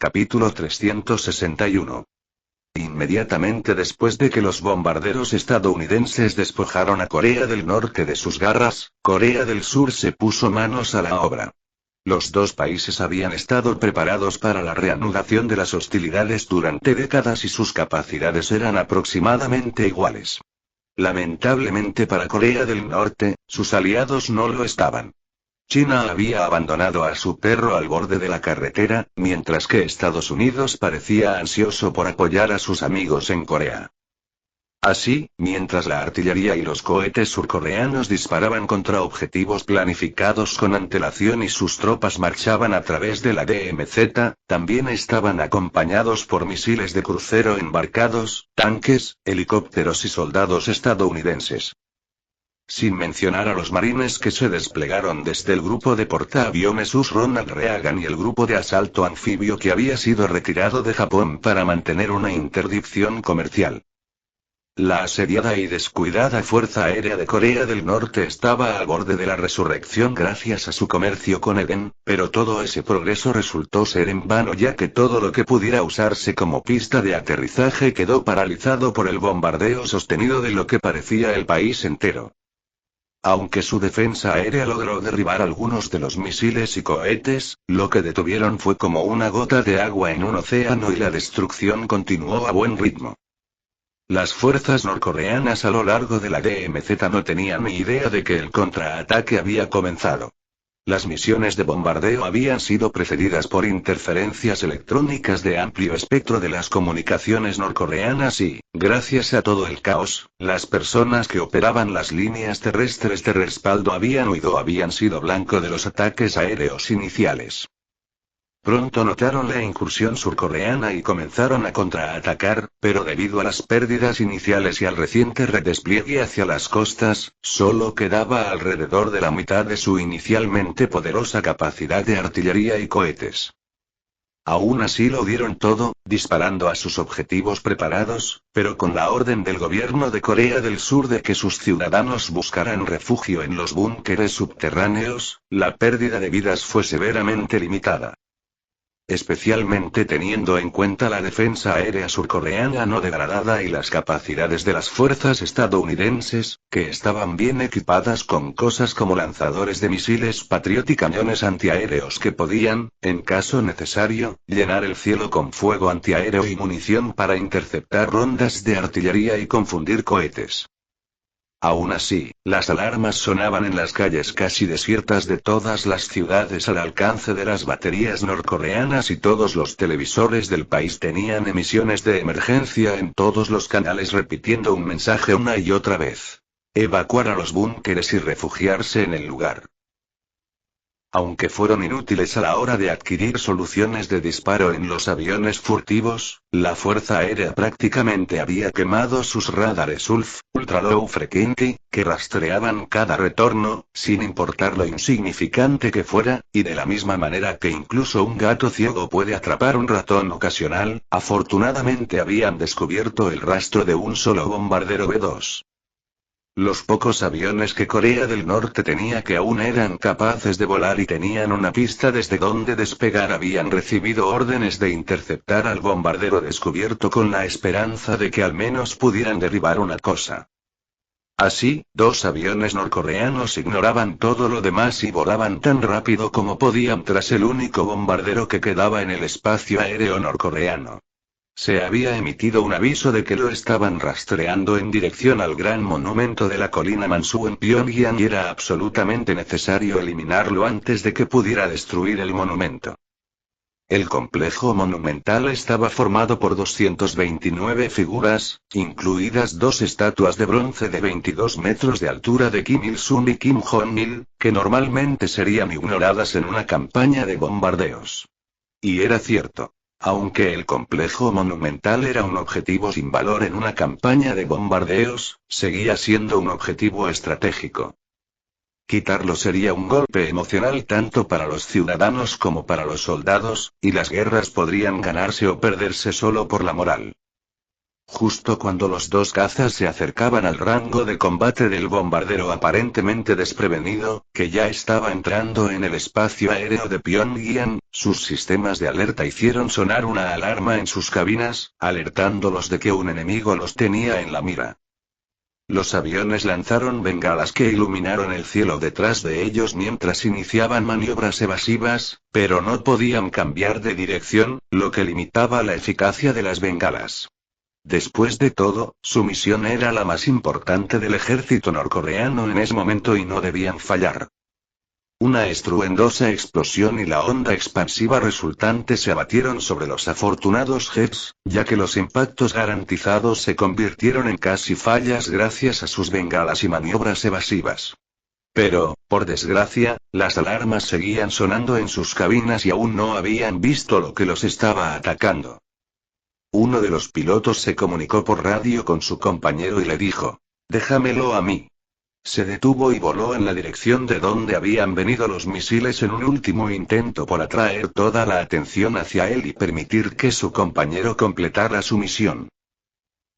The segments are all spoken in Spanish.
Capítulo 361. Inmediatamente después de que los bombarderos estadounidenses despojaron a Corea del Norte de sus garras, Corea del Sur se puso manos a la obra. Los dos países habían estado preparados para la reanudación de las hostilidades durante décadas y sus capacidades eran aproximadamente iguales. Lamentablemente para Corea del Norte, sus aliados no lo estaban. China había abandonado a su perro al borde de la carretera, mientras que Estados Unidos parecía ansioso por apoyar a sus amigos en Corea. Así, mientras la artillería y los cohetes surcoreanos disparaban contra objetivos planificados con antelación y sus tropas marchaban a través de la DMZ, también estaban acompañados por misiles de crucero embarcados, tanques, helicópteros y soldados estadounidenses. Sin mencionar a los marines que se desplegaron desde el grupo de portaaviones US Ronald Reagan y el grupo de asalto anfibio que había sido retirado de Japón para mantener una interdicción comercial. La asediada y descuidada Fuerza Aérea de Corea del Norte estaba al borde de la resurrección gracias a su comercio con Eden, pero todo ese progreso resultó ser en vano ya que todo lo que pudiera usarse como pista de aterrizaje quedó paralizado por el bombardeo sostenido de lo que parecía el país entero. Aunque su defensa aérea logró derribar algunos de los misiles y cohetes, lo que detuvieron fue como una gota de agua en un océano y la destrucción continuó a buen ritmo. Las fuerzas norcoreanas a lo largo de la DMZ no tenían ni idea de que el contraataque había comenzado. Las misiones de bombardeo habían sido precedidas por interferencias electrónicas de amplio espectro de las comunicaciones norcoreanas y, gracias a todo el caos, las personas que operaban las líneas terrestres de respaldo habían huido o habían sido blanco de los ataques aéreos iniciales. Pronto notaron la incursión surcoreana y comenzaron a contraatacar, pero debido a las pérdidas iniciales y al reciente redespliegue hacia las costas, solo quedaba alrededor de la mitad de su inicialmente poderosa capacidad de artillería y cohetes. Aún así lo dieron todo, disparando a sus objetivos preparados, pero con la orden del gobierno de Corea del Sur de que sus ciudadanos buscaran refugio en los búnkeres subterráneos, la pérdida de vidas fue severamente limitada. Especialmente teniendo en cuenta la defensa aérea surcoreana no degradada y las capacidades de las fuerzas estadounidenses, que estaban bien equipadas con cosas como lanzadores de misiles Patriot y cañones antiaéreos que podían, en caso necesario, llenar el cielo con fuego antiaéreo y munición para interceptar rondas de artillería y confundir cohetes. Aún así, las alarmas sonaban en las calles casi desiertas de todas las ciudades al alcance de las baterías norcoreanas y todos los televisores del país tenían emisiones de emergencia en todos los canales repitiendo un mensaje una y otra vez. Evacuar a los búnkeres y refugiarse en el lugar. Aunque fueron inútiles a la hora de adquirir soluciones de disparo en los aviones furtivos, la Fuerza Aérea prácticamente había quemado sus radares ULF, Ultra Low Frequency, que rastreaban cada retorno, sin importar lo insignificante que fuera, y de la misma manera que incluso un gato ciego puede atrapar un ratón ocasional, afortunadamente habían descubierto el rastro de un solo bombardero B-2. Los pocos aviones que Corea del Norte tenía que aún eran capaces de volar y tenían una pista desde donde despegar habían recibido órdenes de interceptar al bombardero descubierto con la esperanza de que al menos pudieran derribar una cosa. Así, dos aviones norcoreanos ignoraban todo lo demás y volaban tan rápido como podían tras el único bombardero que quedaba en el espacio aéreo norcoreano. Se había emitido un aviso de que lo estaban rastreando en dirección al gran monumento de la colina Mansu en Pyongyang y era absolutamente necesario eliminarlo antes de que pudiera destruir el monumento. El complejo monumental estaba formado por 229 figuras, incluidas dos estatuas de bronce de 22 metros de altura de Kim Il-sung y Kim Jong-il, que normalmente serían ignoradas en una campaña de bombardeos. Y era cierto. Aunque el complejo monumental era un objetivo sin valor en una campaña de bombardeos, seguía siendo un objetivo estratégico. Quitarlo sería un golpe emocional tanto para los ciudadanos como para los soldados, y las guerras podrían ganarse o perderse solo por la moral. Justo cuando los dos cazas se acercaban al rango de combate del bombardero aparentemente desprevenido, que ya estaba entrando en el espacio aéreo de Pyongyang, sus sistemas de alerta hicieron sonar una alarma en sus cabinas, alertándolos de que un enemigo los tenía en la mira. Los aviones lanzaron bengalas que iluminaron el cielo detrás de ellos mientras iniciaban maniobras evasivas, pero no podían cambiar de dirección, lo que limitaba la eficacia de las bengalas. Después de todo, su misión era la más importante del ejército norcoreano en ese momento y no debían fallar. Una estruendosa explosión y la onda expansiva resultante se abatieron sobre los afortunados jets, ya que los impactos garantizados se convirtieron en casi fallas gracias a sus bengalas y maniobras evasivas. Pero, por desgracia, las alarmas seguían sonando en sus cabinas y aún no habían visto lo que los estaba atacando. Uno de los pilotos se comunicó por radio con su compañero y le dijo: «Déjamelo a mí». Se detuvo y voló en la dirección de donde habían venido los misiles en un último intento por atraer toda la atención hacia él y permitir que su compañero completara su misión.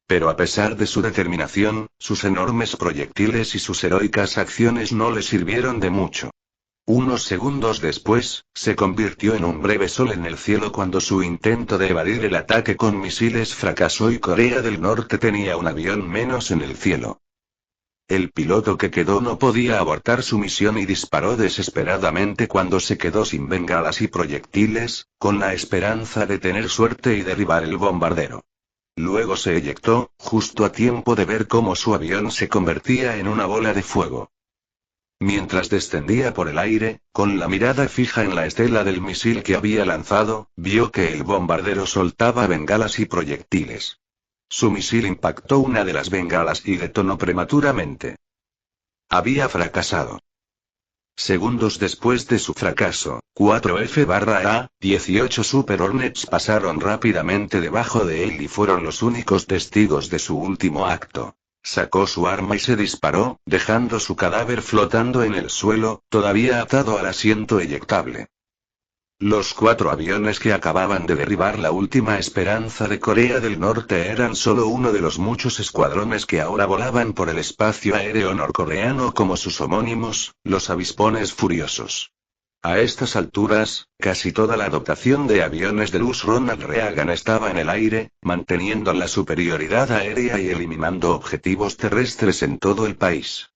Pero a pesar de su determinación, sus enormes proyectiles y sus heroicas acciones no le sirvieron de mucho. Unos segundos después, se convirtió en un breve sol en el cielo cuando su intento de evadir el ataque con misiles fracasó y Corea del Norte tenía un avión menos en el cielo. El piloto que quedó no podía abortar su misión y disparó desesperadamente cuando se quedó sin bengalas y proyectiles, con la esperanza de tener suerte y derribar el bombardero. Luego se eyectó, justo a tiempo de ver cómo su avión se convertía en una bola de fuego. Mientras descendía por el aire, con la mirada fija en la estela del misil que había lanzado, vio que el bombardero soltaba bengalas y proyectiles. Su misil impactó una de las bengalas y detonó prematuramente. Había fracasado. Segundos después de su fracaso, 4F-A-18 Super Hornets pasaron rápidamente debajo de él y fueron los únicos testigos de su último acto. Sacó su arma y se disparó, dejando su cadáver flotando en el suelo, todavía atado al asiento eyectable. Los 4 aviones que acababan de derribar la última esperanza de Corea del Norte eran solo uno de los muchos escuadrones que ahora volaban por el espacio aéreo norcoreano como sus homónimos, los avispones furiosos. A estas alturas, casi toda la dotación de aviones de Luz Ronald Reagan estaba en el aire, manteniendo la superioridad aérea y eliminando objetivos terrestres en todo el país.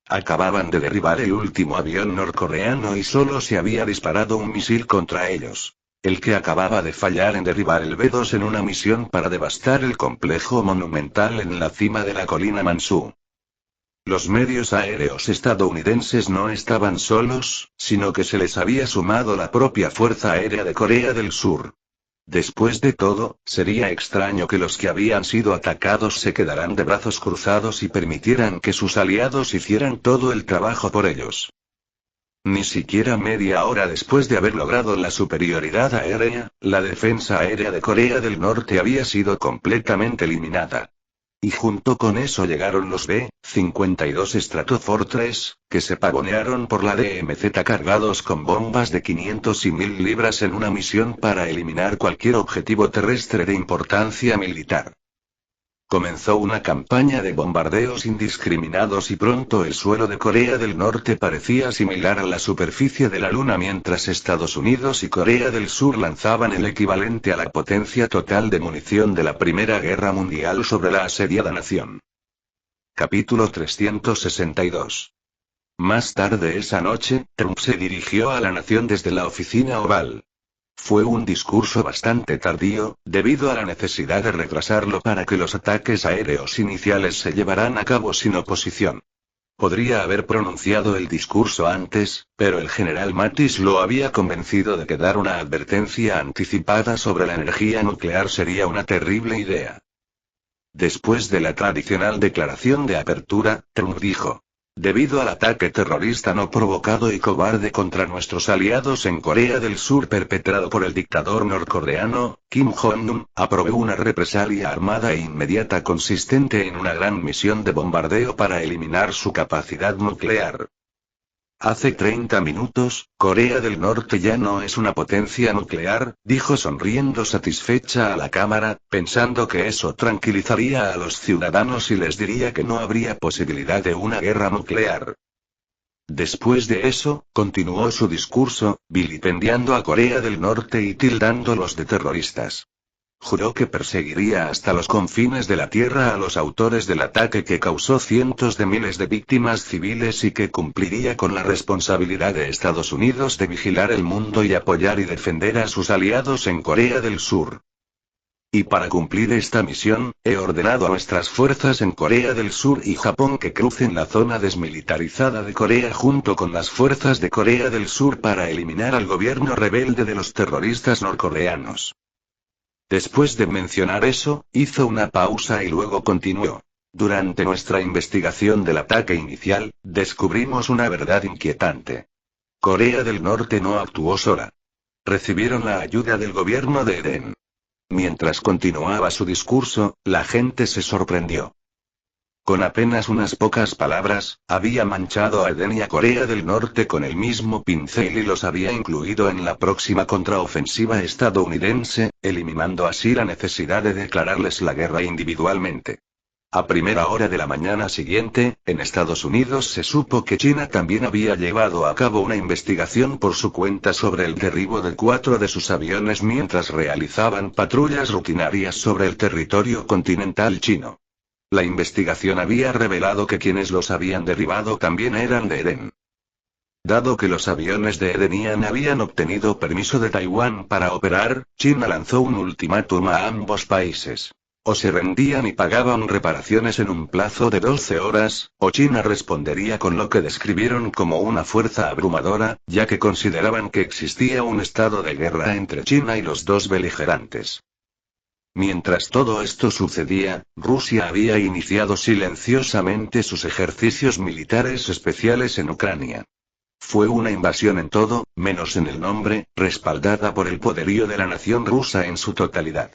Acababan de derribar el último avión norcoreano y solo se había disparado un misil contra ellos. El que acababa de fallar en derribar el B-2 en una misión para devastar el complejo monumental en la cima de la colina Mansú. Los medios aéreos estadounidenses no estaban solos, sino que se les había sumado la propia Fuerza Aérea de Corea del Sur. Después de todo, sería extraño que los que habían sido atacados se quedaran de brazos cruzados y permitieran que sus aliados hicieran todo el trabajo por ellos. Ni siquiera media hora después de haber logrado la superioridad aérea, la defensa aérea de Corea del Norte había sido completamente eliminada. Y junto con eso llegaron los B-52 Stratofortress, que se pavonearon por la DMZ cargados con bombas de 500 y 1000 libras en una misión para eliminar cualquier objetivo terrestre de importancia militar. Comenzó una campaña de bombardeos indiscriminados y pronto el suelo de Corea del Norte parecía similar a la superficie de la Luna mientras Estados Unidos y Corea del Sur lanzaban el equivalente a la potencia total de munición de la Primera Guerra Mundial sobre la asediada nación. Capítulo 362. Más tarde esa noche, Trump se dirigió a la nación desde la oficina oval. Fue un discurso bastante tardío, debido a la necesidad de retrasarlo para que los ataques aéreos iniciales se llevaran a cabo sin oposición. Podría haber pronunciado el discurso antes, pero el general Mattis lo había convencido de que dar una advertencia anticipada sobre la energía nuclear sería una terrible idea. Después de la tradicional declaración de apertura, Trump dijo: debido al ataque terrorista no provocado y cobarde contra nuestros aliados en Corea del Sur perpetrado por el dictador norcoreano, Kim Jong-un, aprobé una represalia armada e inmediata consistente en una gran misión de bombardeo para eliminar su capacidad nuclear. Hace 30 minutos, Corea del Norte ya no es una potencia nuclear, dijo sonriendo satisfecha a la cámara, pensando que eso tranquilizaría a los ciudadanos y les diría que no habría posibilidad de una guerra nuclear. Después de eso, continuó su discurso, vilipendiando a Corea del Norte y tildándolos de terroristas. Juró que perseguiría hasta los confines de la Tierra a los autores del ataque que causó cientos de miles de víctimas civiles y que cumpliría con la responsabilidad de Estados Unidos de vigilar el mundo y apoyar y defender a sus aliados en Corea del Sur. Y para cumplir esta misión, he ordenado a nuestras fuerzas en Corea del Sur y Japón que crucen la zona desmilitarizada de Corea junto con las fuerzas de Corea del Sur para eliminar al gobierno rebelde de los terroristas norcoreanos. Después de mencionar eso, hizo una pausa y luego continuó. Durante nuestra investigación del ataque inicial, descubrimos una verdad inquietante. Corea del Norte no actuó sola. Recibieron la ayuda del gobierno de Eden. Mientras continuaba su discurso, la gente se sorprendió. Con apenas unas pocas palabras, había manchado a Eden y a Corea del Norte con el mismo pincel y los había incluido en la próxima contraofensiva estadounidense, eliminando así la necesidad de declararles la guerra individualmente. A primera hora de la mañana siguiente, en Estados Unidos se supo que China también había llevado a cabo una investigación por su cuenta sobre el derribo de 4 de sus aviones mientras realizaban patrullas rutinarias sobre el territorio continental chino. La investigación había revelado que quienes los habían derribado también eran de Eden. Dado que los aviones de Edenian habían obtenido permiso de Taiwán para operar, China lanzó un ultimátum a ambos países. O se rendían y pagaban reparaciones en un plazo de 12 horas, o China respondería con lo que describieron como una fuerza abrumadora, ya que consideraban que existía un estado de guerra entre China y los dos beligerantes. Mientras todo esto sucedía, Rusia había iniciado silenciosamente sus ejercicios militares especiales en Ucrania. Fue una invasión en todo, menos en el nombre, respaldada por el poderío de la nación rusa en su totalidad.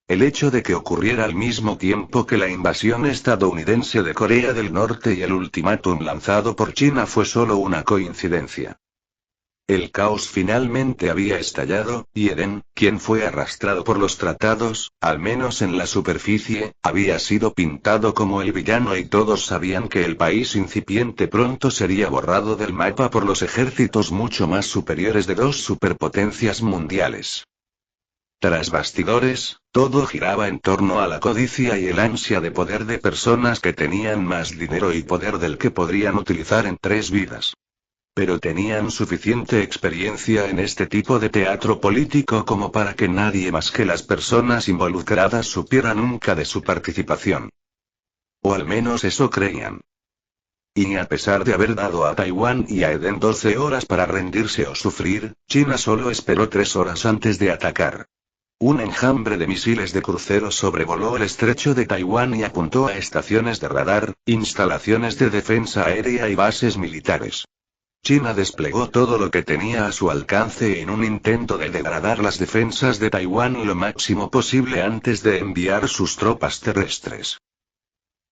El hecho de que ocurriera al mismo tiempo que la invasión estadounidense de Corea del Norte y el ultimátum lanzado por China fue solo una coincidencia. El caos finalmente había estallado, y Eden, quien fue arrastrado por los tratados, al menos en la superficie, había sido pintado como el villano y todos sabían que el país incipiente pronto sería borrado del mapa por los ejércitos mucho más superiores de dos superpotencias mundiales. Tras bastidores, todo giraba en torno a la codicia y el ansia de poder de personas que tenían más dinero y poder del que podrían utilizar en 3 vidas. Pero tenían suficiente experiencia en este tipo de teatro político como para que nadie más que las personas involucradas supiera nunca de su participación. O al menos eso creían. Y a pesar de haber dado a Taiwán y a Eden 12 horas para rendirse o sufrir, China solo esperó 3 horas antes de atacar. Un enjambre de misiles de crucero sobrevoló el estrecho de Taiwán y apuntó a estaciones de radar, instalaciones de defensa aérea y bases militares. China desplegó todo lo que tenía a su alcance en un intento de degradar las defensas de Taiwán lo máximo posible antes de enviar sus tropas terrestres.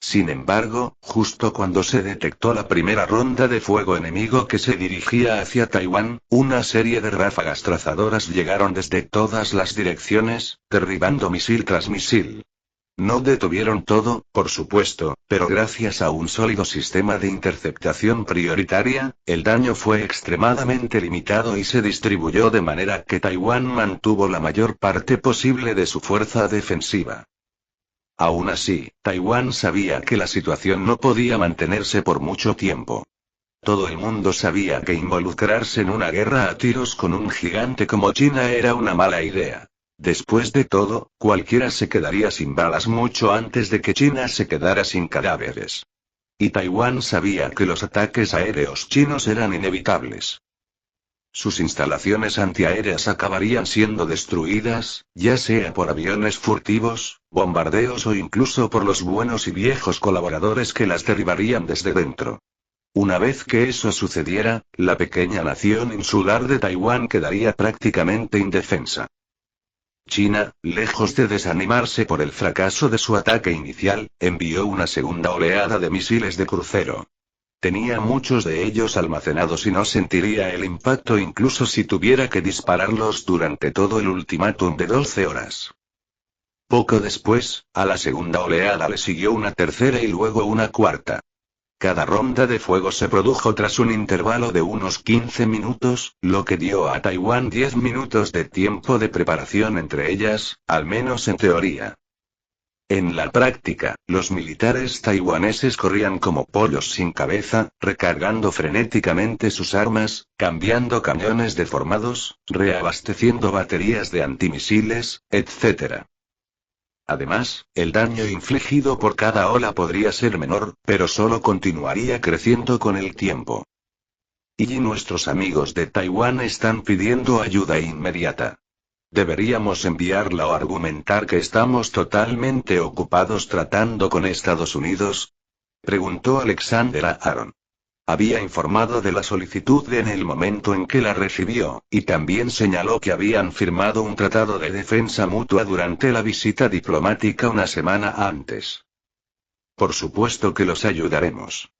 Sin embargo, justo cuando se detectó la primera ronda de fuego enemigo que se dirigía hacia Taiwán, una serie de ráfagas trazadoras llegaron desde todas las direcciones, derribando misil tras misil. No detuvieron todo, por supuesto, pero gracias a un sólido sistema de interceptación prioritaria, el daño fue extremadamente limitado y se distribuyó de manera que Taiwán mantuvo la mayor parte posible de su fuerza defensiva. Aún así, Taiwán sabía que la situación no podía mantenerse por mucho tiempo. Todo el mundo sabía que involucrarse en una guerra a tiros con un gigante como China era una mala idea. Después de todo, cualquiera se quedaría sin balas mucho antes de que China se quedara sin cadáveres. Y Taiwán sabía que los ataques aéreos chinos eran inevitables. Sus instalaciones antiaéreas acabarían siendo destruidas, ya sea por aviones furtivos, bombardeos o incluso por los buenos y viejos colaboradores que las derribarían desde dentro. Una vez que eso sucediera, la pequeña nación insular de Taiwán quedaría prácticamente indefensa. China, lejos de desanimarse por el fracaso de su ataque inicial, envió una segunda oleada de misiles de crucero. Tenía muchos de ellos almacenados y no sentiría el impacto incluso si tuviera que dispararlos durante todo el ultimátum de 12 horas. Poco después, a la segunda oleada le siguió una tercera y luego una cuarta. Cada ronda de fuego se produjo tras un intervalo de unos 15 minutos, lo que dio a Taiwán 10 minutos de tiempo de preparación entre ellas, al menos en teoría. En la práctica, los militares taiwaneses corrían como pollos sin cabeza, recargando frenéticamente sus armas, cambiando cañones deformados, reabasteciendo baterías de antimisiles, etc. Además, el daño infligido por cada ola podría ser menor, pero solo continuaría creciendo con el tiempo. Y nuestros amigos de Taiwán están pidiendo ayuda inmediata. ¿Deberíamos enviarla o argumentar que estamos totalmente ocupados tratando con Estados Unidos? Preguntó Alexander a Aaron. Había informado de la solicitud en el momento en que la recibió, y también señaló que habían firmado un tratado de defensa mutua durante la visita diplomática una semana antes. Por supuesto que los ayudaremos.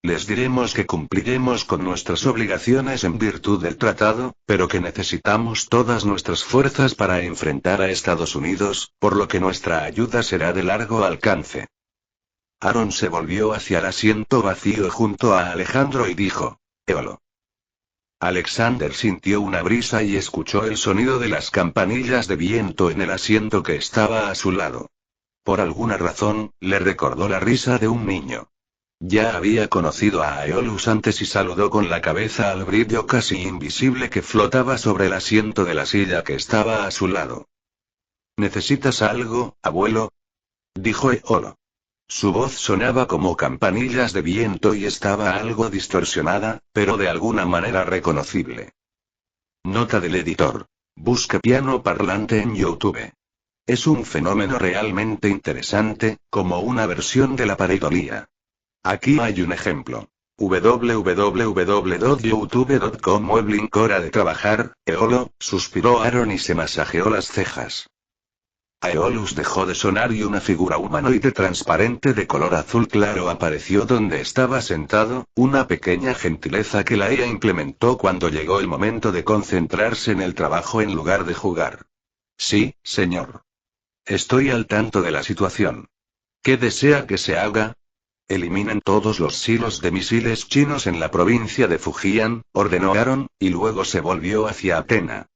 Les diremos que cumpliremos con nuestras obligaciones en virtud del tratado, pero que necesitamos todas nuestras fuerzas para enfrentar a Estados Unidos, por lo que nuestra ayuda será de largo alcance. Aaron se volvió hacia el asiento vacío junto a Alejandro y dijo: «Évalo». Alexander sintió una brisa y escuchó el sonido de las campanillas de viento en el asiento que estaba a su lado. Por alguna razón, le recordó la risa de un niño. Ya había conocido a Aeolus antes y saludó con la cabeza al brillo casi invisible que flotaba sobre el asiento de la silla que estaba a su lado. ¿Necesitas algo, abuelo?, dijo Aeolo. Su voz sonaba como campanillas de viento y estaba algo distorsionada, pero de alguna manera reconocible. Nota del editor. Busca piano parlante en YouTube. Es un fenómeno realmente interesante, como una versión de la pareidolia. Aquí hay un ejemplo. www.youtube.com Mueblink hora de trabajar, Aeolo, suspiró Aaron y se masajeó las cejas. Aeolus dejó de sonar y una figura humanoide transparente de color azul claro apareció donde estaba sentado, una pequeña gentileza que la IA implementó cuando llegó el momento de concentrarse en el trabajo en lugar de jugar. Sí, señor. Estoy al tanto de la situación. ¿Qué desea que se haga? Eliminen todos los silos de misiles chinos en la provincia de Fujian, ordenó Aaron, y luego se volvió hacia Athena.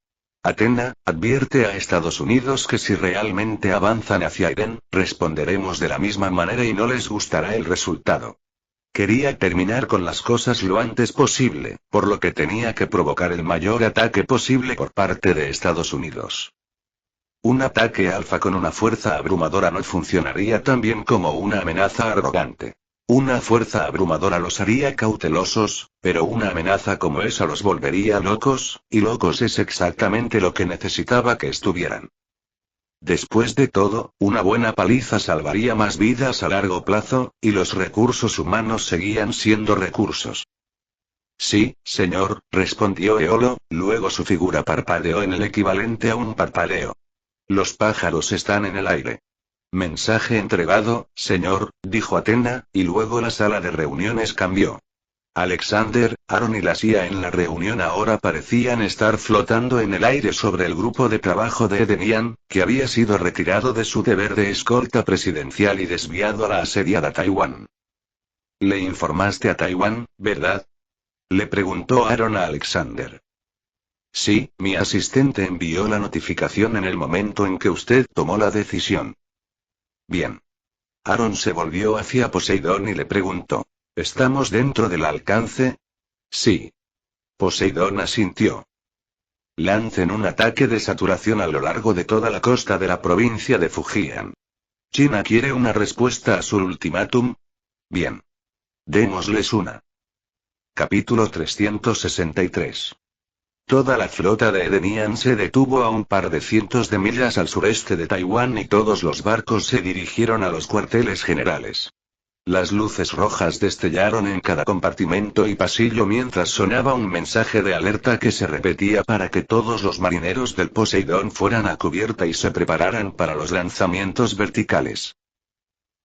Athena, advierte a Estados Unidos que si realmente avanzan hacia Eden, responderemos de la misma manera y no les gustará el resultado. Quería terminar con las cosas lo antes posible, por lo que tenía que provocar el mayor ataque posible por parte de Estados Unidos. Un ataque alfa con una fuerza abrumadora no funcionaría tan bien como una amenaza arrogante. Una fuerza abrumadora los haría cautelosos, pero una amenaza como esa los volvería locos, y locos es exactamente lo que necesitaba que estuvieran. Después de todo, una buena paliza salvaría más vidas a largo plazo, y los recursos humanos seguían siendo recursos. Sí, señor, respondió Aeolo, luego su figura parpadeó en el equivalente a un parpadeo. Los pájaros están en el aire. Mensaje entregado, señor, dijo Athena, y luego la sala de reuniones cambió. Alexander, Aaron y la CIA en la reunión ahora parecían estar flotando en el aire sobre el grupo de trabajo de Edenian, que había sido retirado de su deber de escolta presidencial y desviado a la asediada Taiwán. ¿Le informaste a Taiwán, verdad?, le preguntó Aaron a Alexander. Sí, mi asistente envió la notificación en el momento en que usted tomó la decisión. Bien. Aaron se volvió hacia Poseidón y le preguntó: ¿estamos dentro del alcance? Sí. Poseidón asintió. Lancen un ataque de saturación a lo largo de toda la costa de la provincia de Fujian. ¿China quiere una respuesta a su ultimátum? Bien. Démosles una. Capítulo 363. Toda la flota de Edenian se detuvo a un par de cientos de millas al sureste de Taiwán y todos los barcos se dirigieron a los cuarteles generales. Las luces rojas destellaron en cada compartimento y pasillo mientras sonaba un mensaje de alerta que se repetía para que todos los marineros del Poseidón fueran a cubierta y se prepararan para los lanzamientos verticales.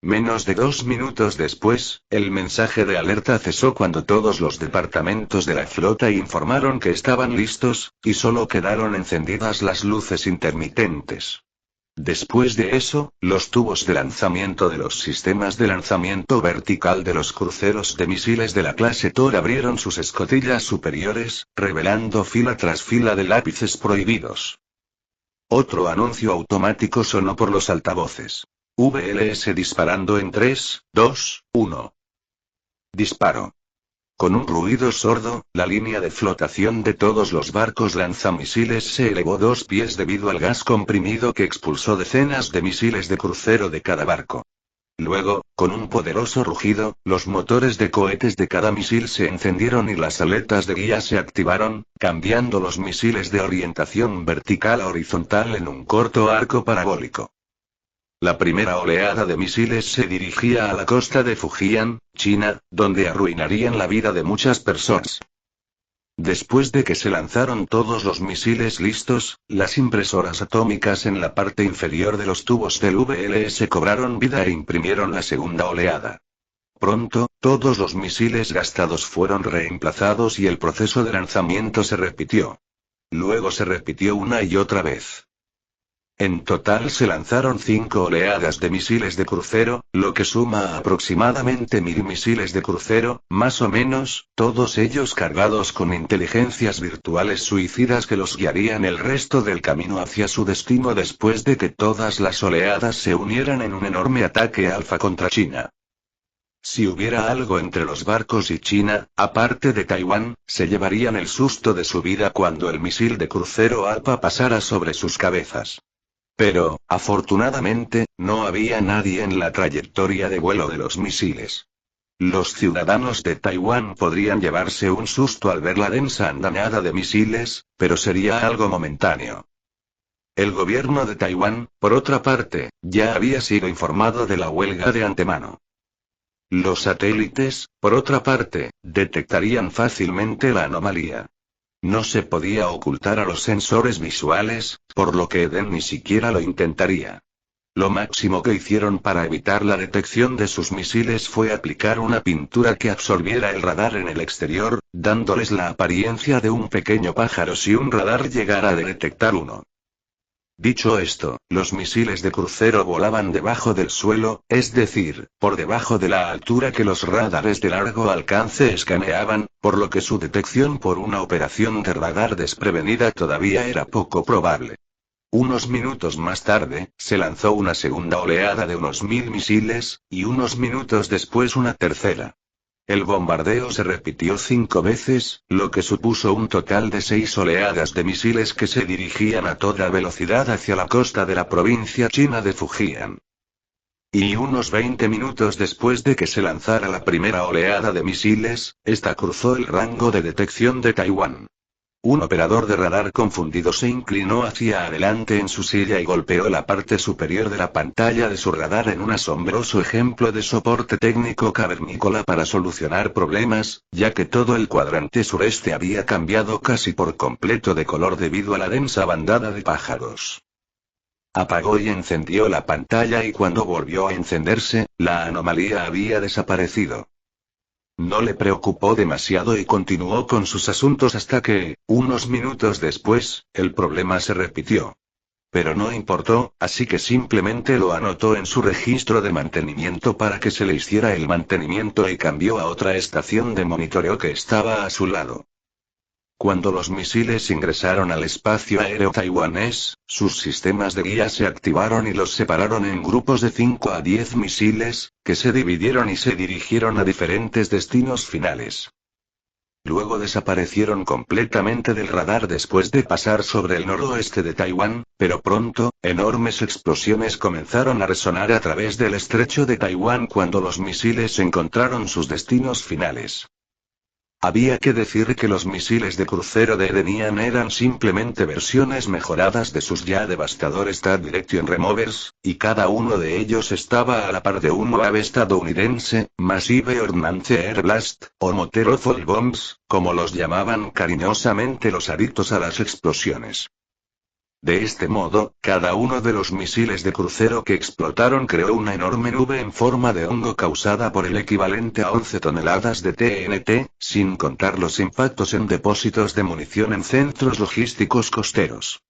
Menos de 2 minutos después, el mensaje de alerta cesó cuando todos los departamentos de la flota informaron que estaban listos, y solo quedaron encendidas las luces intermitentes. Después de eso, los tubos de lanzamiento de los sistemas de lanzamiento vertical de los cruceros de misiles de la clase Thor abrieron sus escotillas superiores, revelando fila tras fila de lápices prohibidos. Otro anuncio automático sonó por los altavoces. VLS disparando en 3, 2, 1. Disparo. Con un ruido sordo, la línea de flotación de todos los barcos lanzamisiles se elevó 2 pies debido al gas comprimido que expulsó decenas de misiles de crucero de cada barco. Luego, con un poderoso rugido, los motores de cohetes de cada misil se encendieron y las aletas de guía se activaron, cambiando los misiles de orientación vertical a horizontal en un corto arco parabólico. La primera oleada de misiles se dirigía a la costa de Fujian, China, donde arruinarían la vida de muchas personas. Después de que se lanzaron todos los misiles listos, las impresoras atómicas en la parte inferior de los tubos del VLS cobraron vida e imprimieron la segunda oleada. Pronto, todos los misiles gastados fueron reemplazados y el proceso de lanzamiento se repitió. Luego se repitió una y otra vez. En total se lanzaron 5 oleadas de misiles de crucero, lo que suma a aproximadamente 1000 misiles de crucero, más o menos, todos ellos cargados con inteligencias virtuales suicidas que los guiarían el resto del camino hacia su destino después de que todas las oleadas se unieran en un enorme ataque alfa contra China. Si hubiera algo entre los barcos y China, aparte de Taiwán, se llevarían el susto de su vida cuando el misil de crucero Alpha pasara sobre sus cabezas. Pero, afortunadamente, no había nadie en la trayectoria de vuelo de los misiles. Los ciudadanos de Taiwán podrían llevarse un susto al ver la densa andanada de misiles, pero sería algo momentáneo. El gobierno de Taiwán, por otra parte, ya había sido informado de la huelga de antemano. Los satélites, por otra parte, detectarían fácilmente la anomalía. No se podía ocultar a los sensores visuales, por lo que Eden ni siquiera lo intentaría. Lo máximo que hicieron para evitar la detección de sus misiles fue aplicar una pintura que absorbiera el radar en el exterior, dándoles la apariencia de un pequeño pájaro si un radar llegara a detectar uno. Dicho esto, los misiles de crucero volaban debajo del suelo, es decir, por debajo de la altura que los radares de largo alcance escaneaban, por lo que su detección por una operación de radar desprevenida todavía era poco probable. Unos minutos más tarde, se lanzó una segunda oleada de unos 1000 misiles, y unos minutos después una tercera. El bombardeo se repitió 5 veces, lo que supuso un total de 6 oleadas de misiles que se dirigían a toda velocidad hacia la costa de la provincia china de Fujian. Y unos 20 minutos después de que se lanzara la primera oleada de misiles, esta cruzó el rango de detección de Taiwán. Un operador de radar confundido se inclinó hacia adelante en su silla y golpeó la parte superior de la pantalla de su radar en un asombroso ejemplo de soporte técnico cavernícola para solucionar problemas, ya que todo el cuadrante sureste había cambiado casi por completo de color debido a la densa bandada de pájaros. Apagó y encendió la pantalla y cuando volvió a encenderse, la anomalía había desaparecido. No le preocupó demasiado y continuó con sus asuntos hasta que, unos minutos después, el problema se repitió. Pero no importó, así que simplemente lo anotó en su registro de mantenimiento para que se le hiciera el mantenimiento y cambió a otra estación de monitoreo que estaba a su lado. Cuando los misiles ingresaron al espacio aéreo taiwanés, sus sistemas de guía se activaron y los separaron en grupos de 5 a 10 misiles, que se dividieron y se dirigieron a diferentes destinos finales. Luego desaparecieron completamente del radar después de pasar sobre el noroeste de Taiwán, pero pronto, enormes explosiones comenzaron a resonar a través del estrecho de Taiwán cuando los misiles encontraron sus destinos finales. Había que decir que los misiles de crucero de Edenian eran simplemente versiones mejoradas de sus ya devastadores THAAD Direction Removers, y cada uno de ellos estaba a la par de un MOAB estadounidense, Massive Ordnance Air Blast, o Motor Fall Bombs, como los llamaban cariñosamente los adictos a las explosiones. De este modo, cada uno de los misiles de crucero que explotaron creó una enorme nube en forma de hongo causada por el equivalente a 11 toneladas de TNT, sin contar los impactos en depósitos de munición en centros logísticos costeros.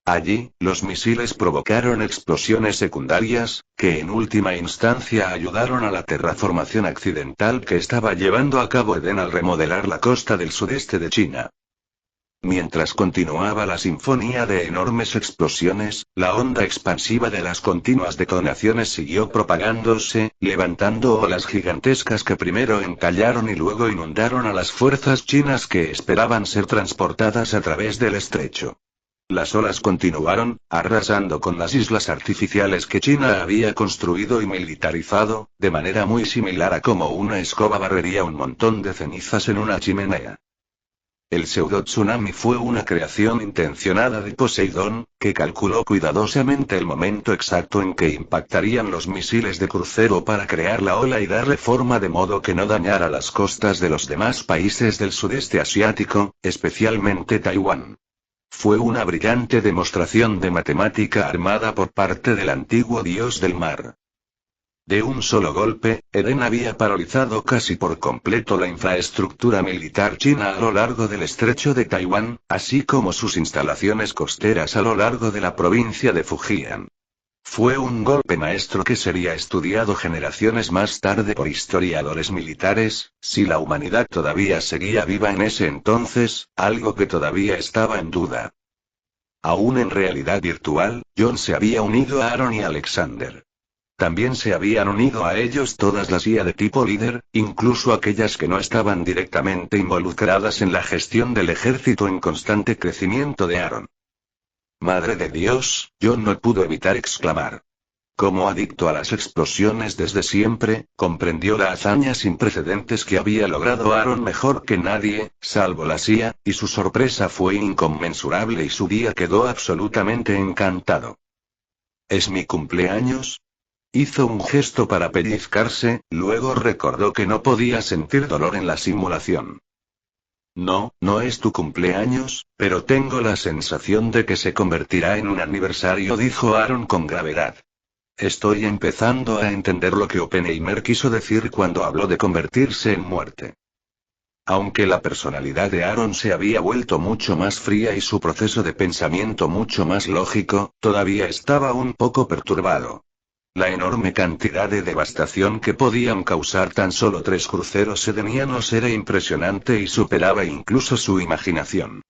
Allí, los misiles provocaron explosiones secundarias, que en última instancia ayudaron a la terraformación accidental que estaba llevando a cabo Eden al remodelar la costa del sudeste de China. Mientras continuaba la sinfonía de enormes explosiones, la onda expansiva de las continuas detonaciones siguió propagándose, levantando olas gigantescas que primero encallaron y luego inundaron a las fuerzas chinas que esperaban ser transportadas a través del estrecho. Las olas continuaron, arrasando con las islas artificiales que China había construido y militarizado, de manera muy similar a como una escoba barrería un montón de cenizas en una chimenea. El pseudo-tsunami fue una creación intencionada de Poseidón, que calculó cuidadosamente el momento exacto en que impactarían los misiles de crucero para crear la ola y darle forma de modo que no dañara las costas de los demás países del sudeste asiático, especialmente Taiwán. Fue una brillante demostración de matemática armada por parte del antiguo dios del mar. De un solo golpe, Eden había paralizado casi por completo la infraestructura militar china a lo largo del estrecho de Taiwán, así como sus instalaciones costeras a lo largo de la provincia de Fujian. Fue un golpe maestro que sería estudiado generaciones más tarde por historiadores militares, si la humanidad todavía seguía viva en ese entonces, algo que todavía estaba en duda. Aún en realidad virtual, John se había unido a Aaron y Alexander. También se habían unido a ellos todas las IA de tipo líder, incluso aquellas que no estaban directamente involucradas en la gestión del ejército en constante crecimiento de Aaron. ¡Madre de Dios!, John no pudo evitar exclamar. Como adicto a las explosiones desde siempre, comprendió la hazaña sin precedentes que había logrado Aaron mejor que nadie, salvo la CIA, y su sorpresa fue inconmensurable y su día quedó absolutamente encantado. ¿Es mi cumpleaños? Hizo un gesto para pellizcarse, luego recordó que no podía sentir dolor en la simulación. No, no es tu cumpleaños, pero tengo la sensación de que se convertirá en un aniversario, dijo Aaron con gravedad. Estoy empezando a entender lo que Oppenheimer quiso decir cuando habló de convertirse en muerte. Aunque la personalidad de Aaron se había vuelto mucho más fría y su proceso de pensamiento mucho más lógico, todavía estaba un poco perturbado. La enorme cantidad de devastación que podían causar tan solo 3 cruceros edenianos era impresionante y superaba incluso su imaginación.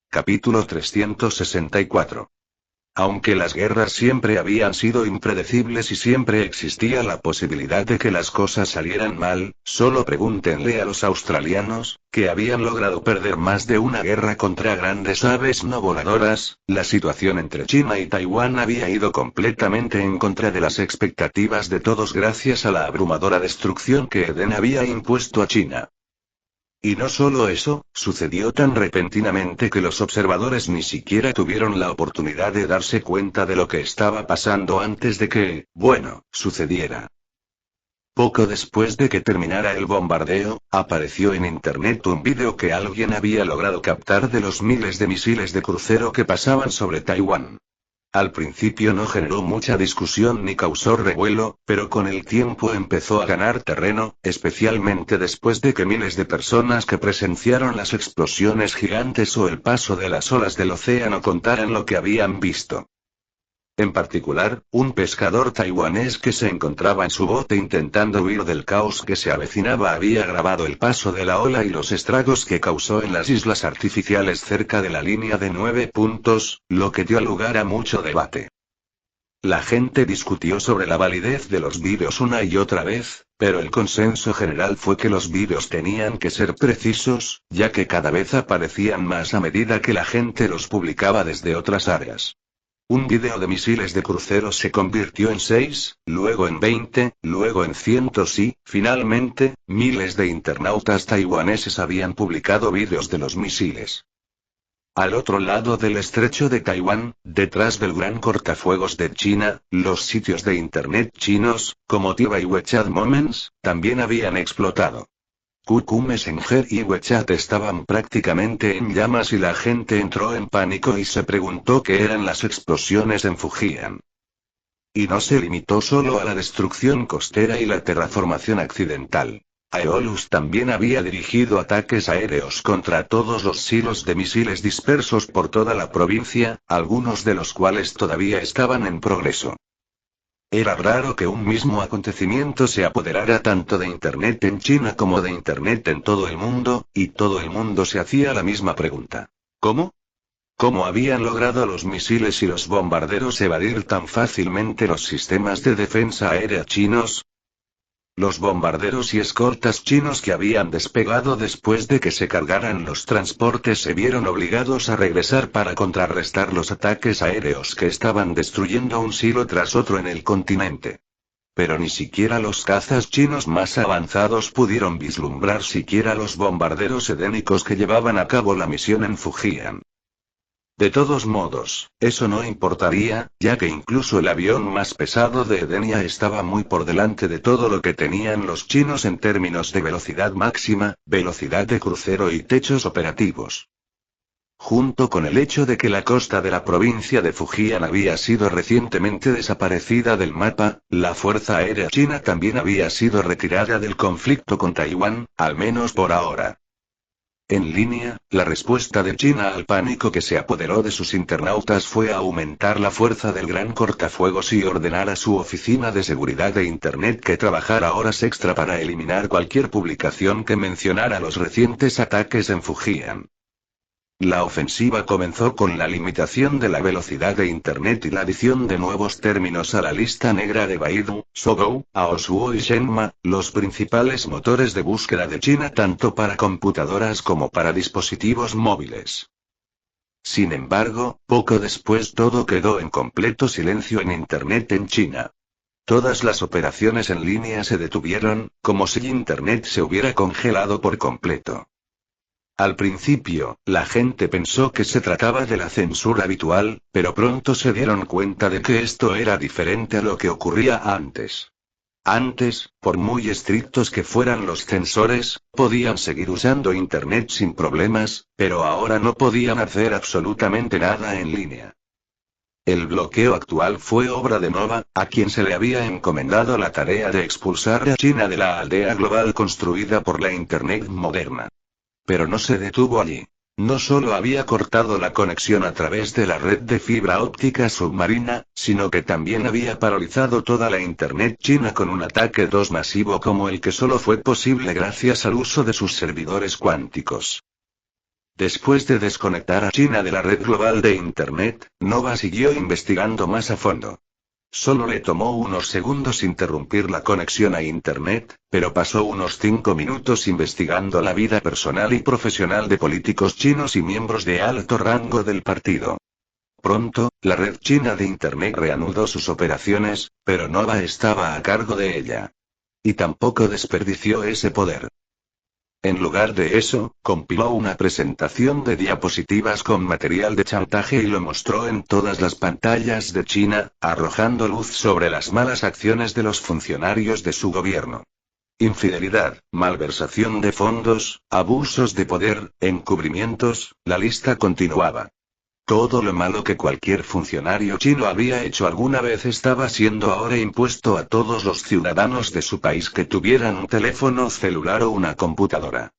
Capítulo 364. Aunque las guerras siempre habían sido impredecibles y siempre existía la posibilidad de que las cosas salieran mal, solo pregúntenle a los australianos, que habían logrado perder más de una guerra contra grandes aves no voladoras, la situación entre China y Taiwán había ido completamente en contra de las expectativas de todos gracias a la abrumadora destrucción que Eden había impuesto a China. Y no solo eso, sucedió tan repentinamente que los observadores ni siquiera tuvieron la oportunidad de darse cuenta de lo que estaba pasando antes de que, bueno, sucediera. Poco después de que terminara el bombardeo, apareció en internet un vídeo que alguien había logrado captar de los miles de misiles de crucero que pasaban sobre Taiwán. Al principio no generó mucha discusión ni causó revuelo, pero con el tiempo empezó a ganar terreno, especialmente después de que miles de personas que presenciaron las explosiones gigantes o el paso de las olas del océano contaran lo que habían visto. En particular, un pescador taiwanés que se encontraba en su bote intentando huir del caos que se avecinaba había grabado el paso de la ola y los estragos que causó en las islas artificiales cerca de la línea de 9 puntos, lo que dio lugar a mucho debate. La gente discutió sobre la validez de los vídeos una y otra vez, pero el consenso general fue que los vídeos tenían que ser precisos, ya que cada vez aparecían más a medida que la gente los publicaba desde otras áreas. Un vídeo de misiles de crucero se convirtió en 6, luego en 20, luego en cientos y, finalmente, miles de internautas taiwaneses habían publicado vídeos de los misiles. Al otro lado del estrecho de Taiwán, detrás del gran cortafuegos de China, los sitios de internet chinos, como TIVA y WeChat Moments, también habían explotado. QQ Messenger y WeChat estaban prácticamente en llamas y la gente entró en pánico y se preguntó qué eran las explosiones en Fujian. Y no se limitó solo a la destrucción costera y la terraformación accidental. Aeolus también había dirigido ataques aéreos contra todos los silos de misiles dispersos por toda la provincia, algunos de los cuales todavía estaban en progreso. Era raro que un mismo acontecimiento se apoderara tanto de Internet en China como de Internet en todo el mundo, y todo el mundo se hacía la misma pregunta. ¿Cómo? ¿Cómo habían logrado los misiles y los bombarderos evadir tan fácilmente los sistemas de defensa aérea chinos? Los bombarderos y escoltas chinos que habían despegado después de que se cargaran los transportes se vieron obligados a regresar para contrarrestar los ataques aéreos que estaban destruyendo un silo tras otro en el continente. Pero ni siquiera los cazas chinos más avanzados pudieron vislumbrar siquiera los bombarderos edénicos que llevaban a cabo la misión en Fujian. De todos modos, eso no importaría, ya que incluso el avión más pesado de Edenia estaba muy por delante de todo lo que tenían los chinos en términos de velocidad máxima, velocidad de crucero y techos operativos. Junto con el hecho de que la costa de la provincia de Fujian había sido recientemente desaparecida del mapa, la Fuerza Aérea China también había sido retirada del conflicto con Taiwán, al menos por ahora. En línea, la respuesta de China al pánico que se apoderó de sus internautas fue aumentar la fuerza del gran cortafuegos y ordenar a su oficina de seguridad de Internet que trabajara horas extra para eliminar cualquier publicación que mencionara los recientes ataques en Fujian. La ofensiva comenzó con la limitación de la velocidad de Internet y la adición de nuevos términos a la lista negra de Baidu, Sogou, Aosuo y Shenma, los principales motores de búsqueda de China tanto para computadoras como para dispositivos móviles. Sin embargo, poco después todo quedó en completo silencio en Internet en China. Todas las operaciones en línea se detuvieron, como si Internet se hubiera congelado por completo. Al principio, la gente pensó que se trataba de la censura habitual, pero pronto se dieron cuenta de que esto era diferente a lo que ocurría antes. Antes, por muy estrictos que fueran los censores, podían seguir usando Internet sin problemas, pero ahora no podían hacer absolutamente nada en línea. El bloqueo actual fue obra de Nova, a quien se le había encomendado la tarea de expulsar a China de la aldea global construida por la Internet moderna. Pero no se detuvo allí. No solo había cortado la conexión a través de la red de fibra óptica submarina, sino que también había paralizado toda la Internet china con un ataque masivo como el que solo fue posible gracias al uso de sus servidores cuánticos. Después de desconectar a China de la red global de Internet, Nova siguió investigando más a fondo. Solo le tomó unos segundos interrumpir la conexión a Internet, pero pasó unos 5 minutos investigando la vida personal y profesional de políticos chinos y miembros de alto rango del partido. Pronto, la red china de Internet reanudó sus operaciones, pero Nova estaba a cargo de ella. Y tampoco desperdició ese poder. En lugar de eso, compiló una presentación de diapositivas con material de chantaje y lo mostró en todas las pantallas de China, arrojando luz sobre las malas acciones de los funcionarios de su gobierno. Infidelidad, malversación de fondos, abusos de poder, encubrimientos, la lista continuaba. Todo lo malo que cualquier funcionario chino había hecho alguna vez estaba siendo ahora impuesto a todos los ciudadanos de su país que tuvieran un teléfono celular o una computadora.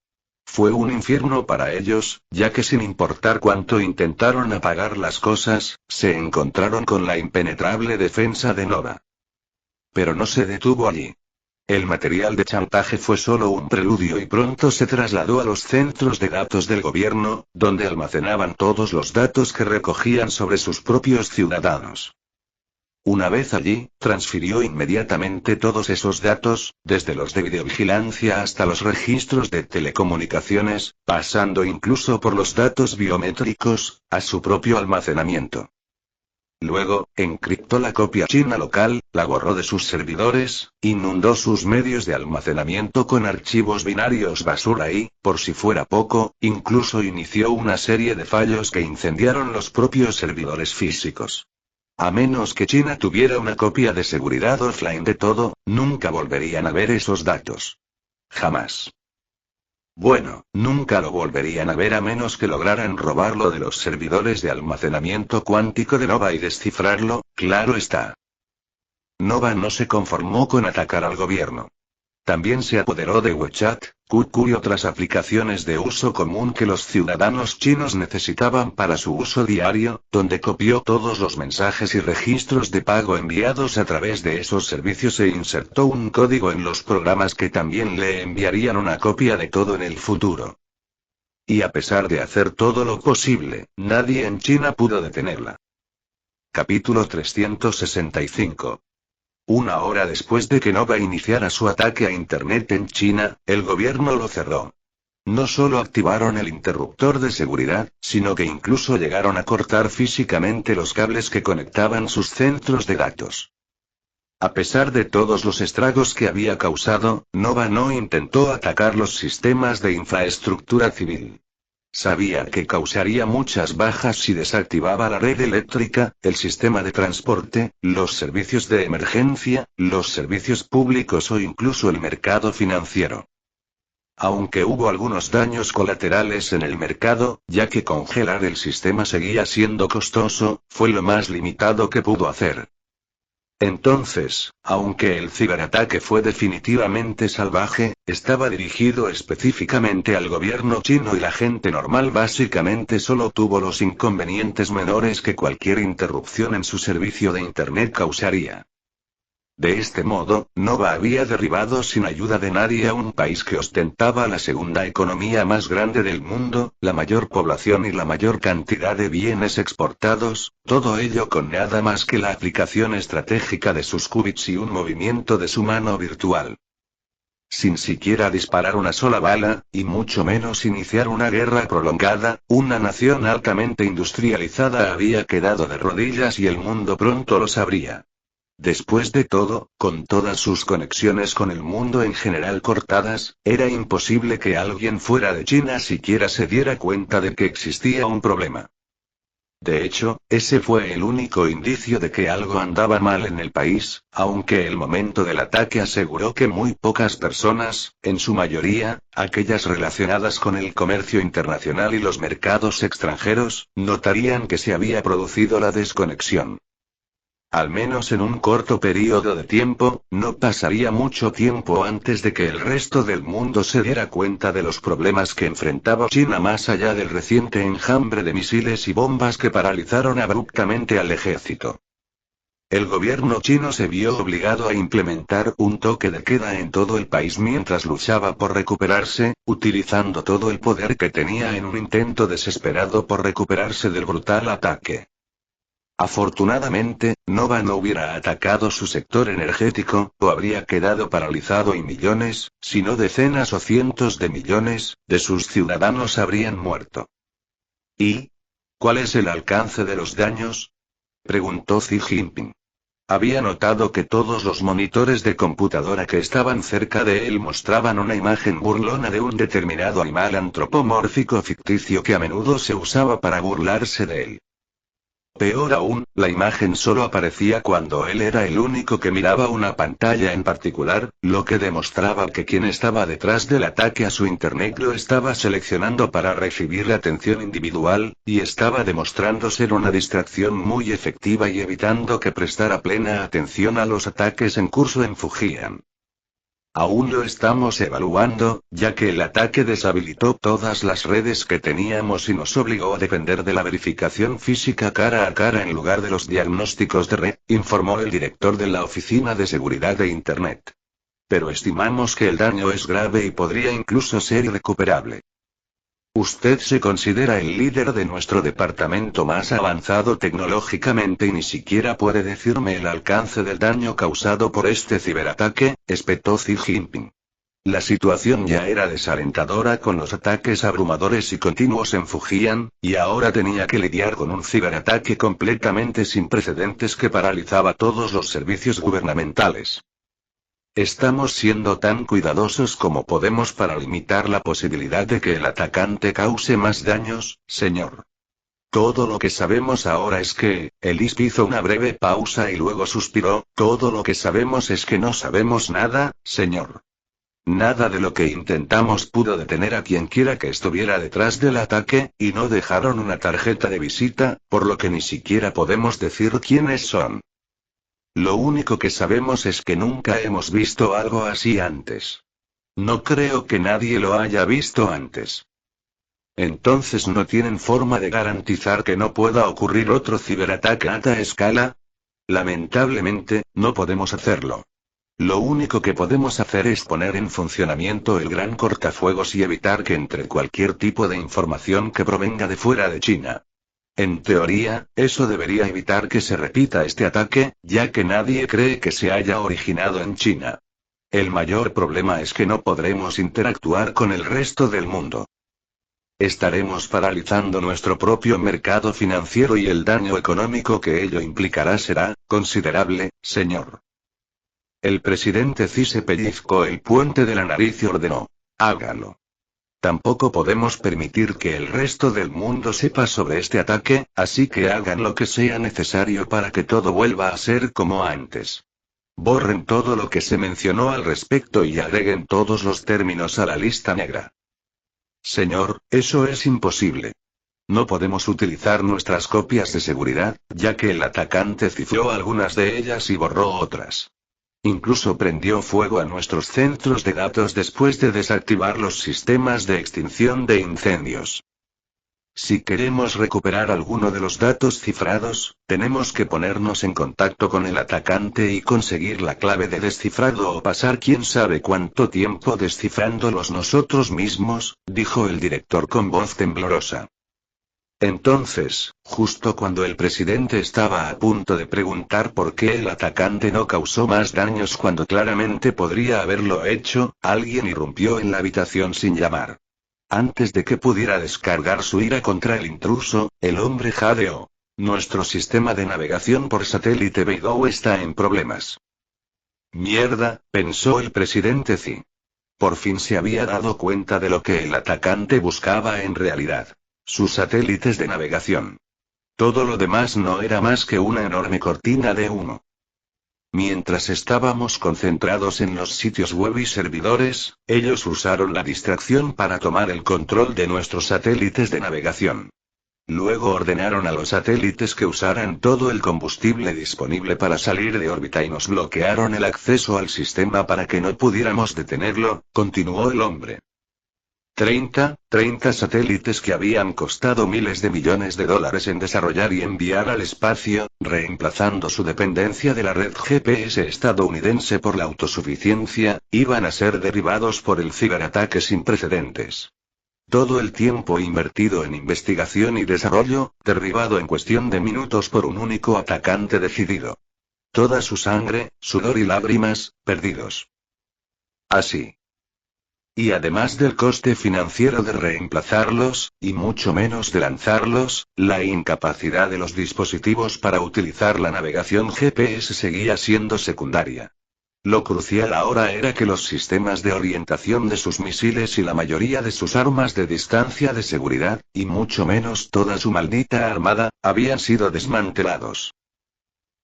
Fue un infierno para ellos, ya que sin importar cuánto intentaron apagar las cosas, se encontraron con la impenetrable defensa de Nova. Pero no se detuvo allí. El material de chantaje fue solo un preludio y pronto se trasladó a los centros de datos del gobierno, donde almacenaban todos los datos que recogían sobre sus propios ciudadanos. Una vez allí, transfirió inmediatamente todos esos datos, desde los de videovigilancia hasta los registros de telecomunicaciones, pasando incluso por los datos biométricos, a su propio almacenamiento. Luego, encriptó la copia china local, la borró de sus servidores, inundó sus medios de almacenamiento con archivos binarios basura y, por si fuera poco, incluso inició una serie de fallos que incendiaron los propios servidores físicos. A menos que China tuviera una copia de seguridad offline de todo, nunca volverían a ver esos datos. Jamás. Bueno, nunca lo volverían a ver a menos que lograran robarlo de los servidores de almacenamiento cuántico de Nova y descifrarlo, claro está. Nova no se conformó con atacar al gobierno. También se apoderó de WeChat, QQ y otras aplicaciones de uso común que los ciudadanos chinos necesitaban para su uso diario, donde copió todos los mensajes y registros de pago enviados a través de esos servicios e insertó un código en los programas que también le enviarían una copia de todo en el futuro. Y a pesar de hacer todo lo posible, nadie en China pudo detenerla. Capítulo 365. Una hora después de que Nova iniciara su ataque a Internet en China, el gobierno lo cerró. No solo activaron el interruptor de seguridad, sino que incluso llegaron a cortar físicamente los cables que conectaban sus centros de datos. A pesar de todos los estragos que había causado, Nova no intentó atacar los sistemas de infraestructura civil. Sabía que causaría muchas bajas si desactivaba la red eléctrica, el sistema de transporte, los servicios de emergencia, los servicios públicos o incluso el mercado financiero. Aunque hubo algunos daños colaterales en el mercado, ya que congelar el sistema seguía siendo costoso, fue lo más limitado que pudo hacer. Entonces, aunque el ciberataque fue definitivamente salvaje, estaba dirigido específicamente al gobierno chino y la gente normal básicamente solo tuvo los inconvenientes menores que cualquier interrupción en su servicio de Internet causaría. De este modo, Nova había derribado sin ayuda de nadie a un país que ostentaba la segunda economía más grande del mundo, la mayor población y la mayor cantidad de bienes exportados, todo ello con nada más que la aplicación estratégica de sus qubits y un movimiento de su mano virtual. Sin siquiera disparar una sola bala, y mucho menos iniciar una guerra prolongada, una nación altamente industrializada había quedado de rodillas y el mundo pronto lo sabría. Después de todo, con todas sus conexiones con el mundo en general cortadas, era imposible que alguien fuera de China siquiera se diera cuenta de que existía un problema. De hecho, ese fue el único indicio de que algo andaba mal en el país, aunque el momento del ataque aseguró que muy pocas personas, en su mayoría, aquellas relacionadas con el comercio internacional y los mercados extranjeros, notarían que se había producido la desconexión. Al menos en un corto periodo de tiempo, no pasaría mucho tiempo antes de que el resto del mundo se diera cuenta de los problemas que enfrentaba China más allá del reciente enjambre de misiles y bombas que paralizaron abruptamente al ejército. El gobierno chino se vio obligado a implementar un toque de queda en todo el país mientras luchaba por recuperarse, utilizando todo el poder que tenía en un intento desesperado por recuperarse del brutal ataque. Afortunadamente, Nova no hubiera atacado su sector energético, o habría quedado paralizado y millones, si no decenas o cientos de millones, de sus ciudadanos habrían muerto. ¿Y cuál es el alcance de los daños?, preguntó Xi Jinping. Había notado que todos los monitores de computadora que estaban cerca de él mostraban una imagen burlona de un determinado animal antropomórfico ficticio que a menudo se usaba para burlarse de él. Peor aún, la imagen solo aparecía cuando él era el único que miraba una pantalla en particular, lo que demostraba que quien estaba detrás del ataque a su Internet lo estaba seleccionando para recibir atención individual, y estaba demostrando ser una distracción muy efectiva y evitando que prestara plena atención a los ataques en curso en Fujian. Aún lo estamos evaluando, ya que el ataque deshabilitó todas las redes que teníamos y nos obligó a depender de la verificación física cara a cara en lugar de los diagnósticos de red, informó el director de la Oficina de Seguridad de Internet. Pero estimamos que el daño es grave y podría incluso ser irrecuperable. Usted se considera el líder de nuestro departamento más avanzado tecnológicamente y ni siquiera puede decirme el alcance del daño causado por este ciberataque, espetó Xi Jinping. La situación ya era desalentadora con los ataques abrumadores y continuos en Fujian, y ahora tenía que lidiar con un ciberataque completamente sin precedentes que paralizaba todos los servicios gubernamentales. Estamos siendo tan cuidadosos como podemos para limitar la posibilidad de que el atacante cause más daños, señor. Todo lo que sabemos ahora es que, el ISP hizo una breve pausa y luego suspiró, todo lo que sabemos es que no sabemos nada, señor. Nada de lo que intentamos pudo detener a quienquiera que estuviera detrás del ataque, y no dejaron una tarjeta de visita, por lo que ni siquiera podemos decir quiénes son. Lo único que sabemos es que nunca hemos visto algo así antes. No creo que nadie lo haya visto antes. Entonces ¿no tienen forma de garantizar que no pueda ocurrir otro ciberataque a alta escala? Lamentablemente, no podemos hacerlo. Lo único que podemos hacer es poner en funcionamiento el gran cortafuegos y evitar que entre cualquier tipo de información que provenga de fuera de China. En teoría, eso debería evitar que se repita este ataque, ya que nadie cree que se haya originado en China. El mayor problema es que no podremos interactuar con el resto del mundo. Estaremos paralizando nuestro propio mercado financiero y el daño económico que ello implicará será considerable, señor. El presidente Xi se pellizcó el puente de la nariz y ordenó: hágalo. Tampoco podemos permitir que el resto del mundo sepa sobre este ataque, así que hagan lo que sea necesario para que todo vuelva a ser como antes. Borren todo lo que se mencionó al respecto y agreguen todos los términos a la lista negra. Señor, eso es imposible. No podemos utilizar nuestras copias de seguridad, ya que el atacante cifró algunas de ellas y borró otras. Incluso prendió fuego a nuestros centros de datos después de desactivar los sistemas de extinción de incendios. Si queremos recuperar alguno de los datos cifrados, tenemos que ponernos en contacto con el atacante y conseguir la clave de descifrado o pasar quién sabe cuánto tiempo descifrándolos nosotros mismos, dijo el director con voz temblorosa. Entonces, justo cuando el presidente estaba a punto de preguntar por qué el atacante no causó más daños cuando claramente podría haberlo hecho, alguien irrumpió en la habitación sin llamar. Antes de que pudiera descargar su ira contra el intruso, el hombre jadeó: nuestro sistema de navegación por satélite Beidou está en problemas. Mierda, pensó el presidente Xi. Por fin se había dado cuenta de lo que el atacante buscaba en realidad. Sus satélites de navegación. Todo lo demás no era más que una enorme cortina de humo. Mientras estábamos concentrados en los sitios web y servidores, ellos usaron la distracción para tomar el control de nuestros satélites de navegación. Luego ordenaron a los satélites que usaran todo el combustible disponible para salir de órbita y nos bloquearon el acceso al sistema para que no pudiéramos detenerlo, continuó el hombre. 30 satélites que habían costado miles de millones de dólares en desarrollar y enviar al espacio, reemplazando su dependencia de la red GPS estadounidense por la autosuficiencia, iban a ser derribados por el ciberataque sin precedentes. Todo el tiempo invertido en investigación y desarrollo, derribado en cuestión de minutos por un único atacante decidido. Toda su sangre, sudor y lágrimas, perdidos. Así. Y además del coste financiero de reemplazarlos, y mucho menos de lanzarlos, la incapacidad de los dispositivos para utilizar la navegación GPS seguía siendo secundaria. Lo crucial ahora era que los sistemas de orientación de sus misiles y la mayoría de sus armas de distancia de seguridad, y mucho menos toda su maldita armada, habían sido desmantelados.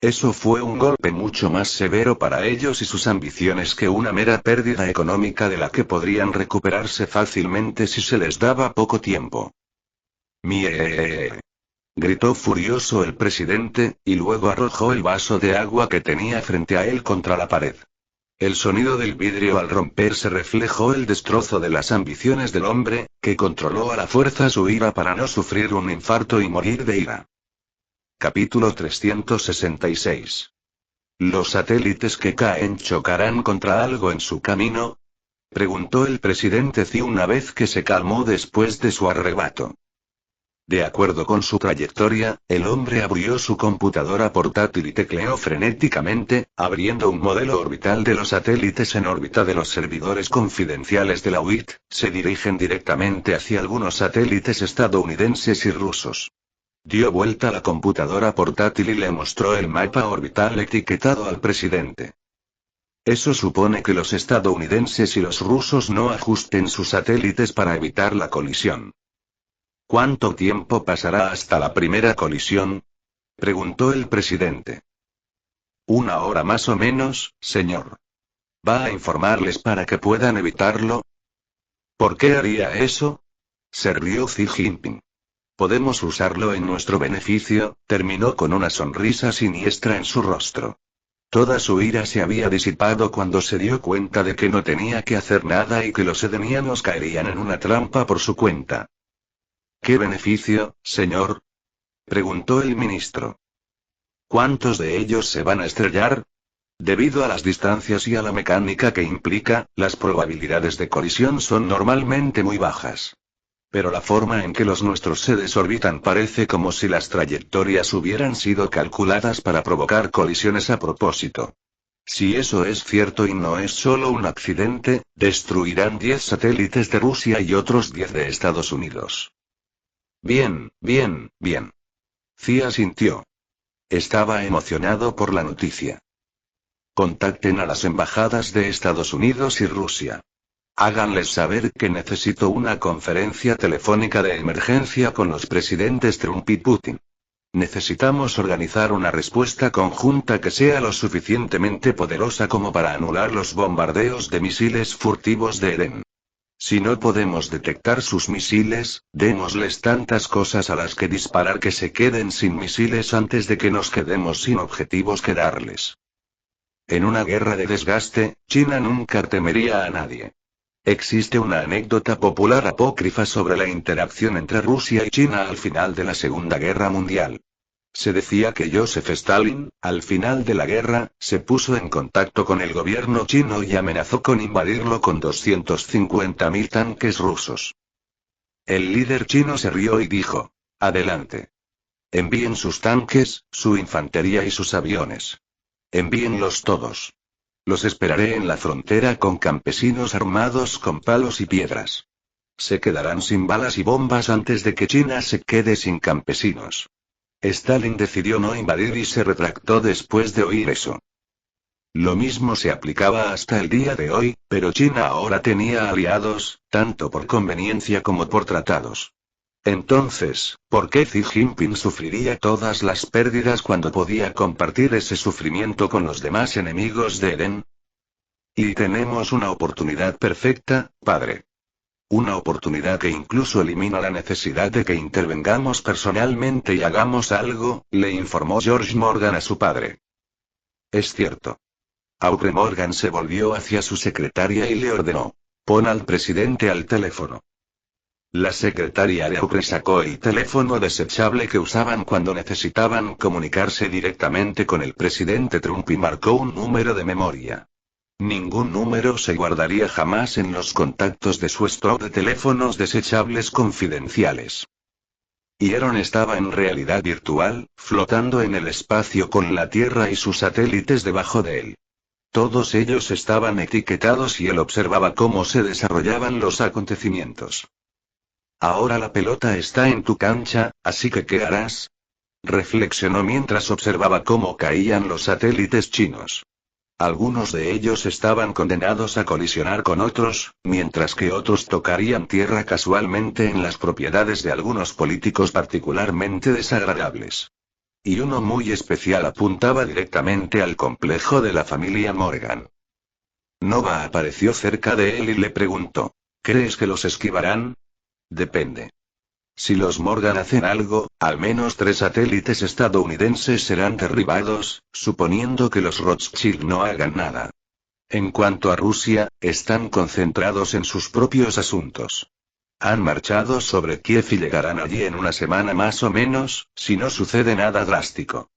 Eso fue un golpe mucho más severo para ellos y sus ambiciones que una mera pérdida económica de la que podrían recuperarse fácilmente si se les daba poco tiempo. ¡Mie! Gritó furioso el presidente, y luego arrojó el vaso de agua que tenía frente a él contra la pared. El sonido del vidrio al romperse reflejó el destrozo de las ambiciones del hombre, que controló a la fuerza su ira para no sufrir un infarto y morir de ira. Capítulo 366. ¿Los satélites que caen chocarán contra algo en su camino? Preguntó el presidente Xi una vez que se calmó después de su arrebato. De acuerdo con su trayectoria, el hombre abrió su computadora portátil y tecleó frenéticamente, abriendo un modelo orbital de los satélites en órbita de los servidores confidenciales de la UIT, se dirigen directamente hacia algunos satélites estadounidenses y rusos. Dio vuelta a la computadora portátil y le mostró el mapa orbital etiquetado al presidente. Eso supone que los estadounidenses y los rusos no ajusten sus satélites para evitar la colisión. ¿Cuánto tiempo pasará hasta la primera colisión? Preguntó el presidente. 1 hora más o menos, señor. ¿Va a informarles para que puedan evitarlo? ¿Por qué haría eso? Se rió Xi Jinping. Podemos usarlo en nuestro beneficio, terminó con una sonrisa siniestra en su rostro. Toda su ira se había disipado cuando se dio cuenta de que no tenía que hacer nada y que los edenianos caerían en una trampa por su cuenta. ¿Qué beneficio, señor? Preguntó el ministro. ¿Cuántos de ellos se van a estrellar? Debido a las distancias y a la mecánica que implica, las probabilidades de colisión son normalmente muy bajas. Pero la forma en que los nuestros se desorbitan parece como si las trayectorias hubieran sido calculadas para provocar colisiones a propósito. Si eso es cierto y no es solo un accidente, destruirán 10 satélites de Rusia y otros 10 de Estados Unidos. Bien, bien, bien. Xi asintió. Estaba emocionado por la noticia. Contacten a las embajadas de Estados Unidos y Rusia. Háganles saber que necesito una conferencia telefónica de emergencia con los presidentes Trump y Putin. Necesitamos organizar una respuesta conjunta que sea lo suficientemente poderosa como para anular los bombardeos de misiles furtivos de Eden. Si no podemos detectar sus misiles, démosles tantas cosas a las que disparar que se queden sin misiles antes de que nos quedemos sin objetivos que darles. En una guerra de desgaste, China nunca temería a nadie. Existe una anécdota popular apócrifa sobre la interacción entre Rusia y China al final de la Segunda Guerra Mundial. Se decía que Joseph Stalin, al final de la guerra, se puso en contacto con el gobierno chino y amenazó con invadirlo con 250.000 tanques rusos. El líder chino se rió y dijo: adelante. Envíen sus tanques, su infantería y sus aviones. Envíenlos todos. Los esperaré en la frontera con campesinos armados con palos y piedras. Se quedarán sin balas y bombas antes de que China se quede sin campesinos. Stalin decidió no invadir y se retractó después de oír eso. Lo mismo se aplicaba hasta el día de hoy, pero China ahora tenía aliados, tanto por conveniencia como por tratados. Entonces, ¿por qué Xi Jinping sufriría todas las pérdidas cuando podía compartir ese sufrimiento con los demás enemigos de Eden? Y tenemos una oportunidad perfecta, padre. Una oportunidad que incluso elimina la necesidad de que intervengamos personalmente y hagamos algo, le informó George Morgan a su padre. Es cierto. Aubrey Morgan se volvió hacia su secretaria y le ordenó: pon al presidente al teléfono. La secretaria de Aubrey sacó el teléfono desechable que usaban cuando necesitaban comunicarse directamente con el presidente Trump y marcó un número de memoria. Ningún número se guardaría jamás en los contactos de su stock de teléfonos desechables confidenciales. Y Aaron estaba en realidad virtual, flotando en el espacio con la Tierra y sus satélites debajo de él. Todos ellos estaban etiquetados y él observaba cómo se desarrollaban los acontecimientos. Ahora la pelota está en tu cancha, así que ¿qué harás? Reflexionó mientras observaba cómo caían los satélites chinos. Algunos de ellos estaban condenados a colisionar con otros, mientras que otros tocarían tierra casualmente en las propiedades de algunos políticos particularmente desagradables. Y uno muy especial apuntaba directamente al complejo de la familia Morgan. Nova apareció cerca de él y le preguntó: ¿crees que los esquivarán? Depende. Si los Morgan hacen algo, al menos 3 satélites estadounidenses serán derribados, suponiendo que los Rothschild no hagan nada. En cuanto a Rusia, están concentrados en sus propios asuntos. Han marchado sobre Kiev y llegarán allí en una semana más o menos, si no sucede nada drástico.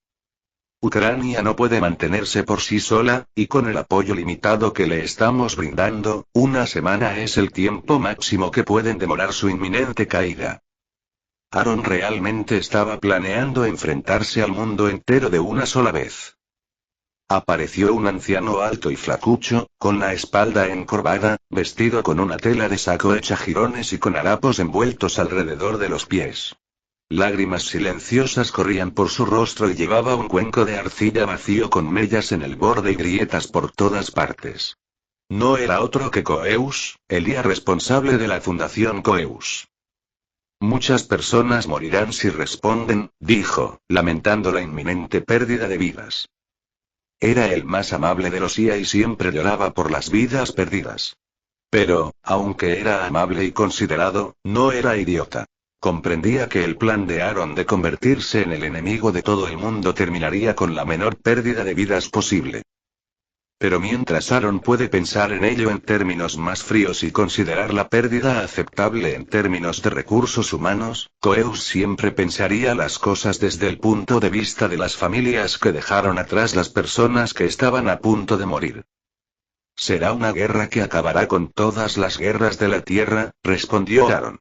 Ucrania no puede mantenerse por sí sola, y con el apoyo limitado que le estamos brindando, una semana es el tiempo máximo que pueden demorar su inminente caída. Aaron realmente estaba planeando enfrentarse al mundo entero de una sola vez. Apareció un anciano alto y flacucho, con la espalda encorvada, vestido con una tela de saco hecha jirones y con harapos envueltos alrededor de los pies. Lágrimas silenciosas corrían por su rostro y llevaba un cuenco de arcilla vacío con mellas en el borde y grietas por todas partes. No era otro que Coeus, el guía responsable de la Fundación Coeus. Muchas personas morirán si responden, dijo, lamentando la inminente pérdida de vidas. Era el más amable de los IA y siempre lloraba por las vidas perdidas. Pero, aunque era amable y considerado, no era idiota. Comprendía que el plan de Aaron de convertirse en el enemigo de todo el mundo terminaría con la menor pérdida de vidas posible. Pero mientras Aaron puede pensar en ello en términos más fríos y considerar la pérdida aceptable en términos de recursos humanos, Coeus siempre pensaría las cosas desde el punto de vista de las familias que dejaron atrás las personas que estaban a punto de morir. Será una guerra que acabará con todas las guerras de la Tierra, respondió Aaron.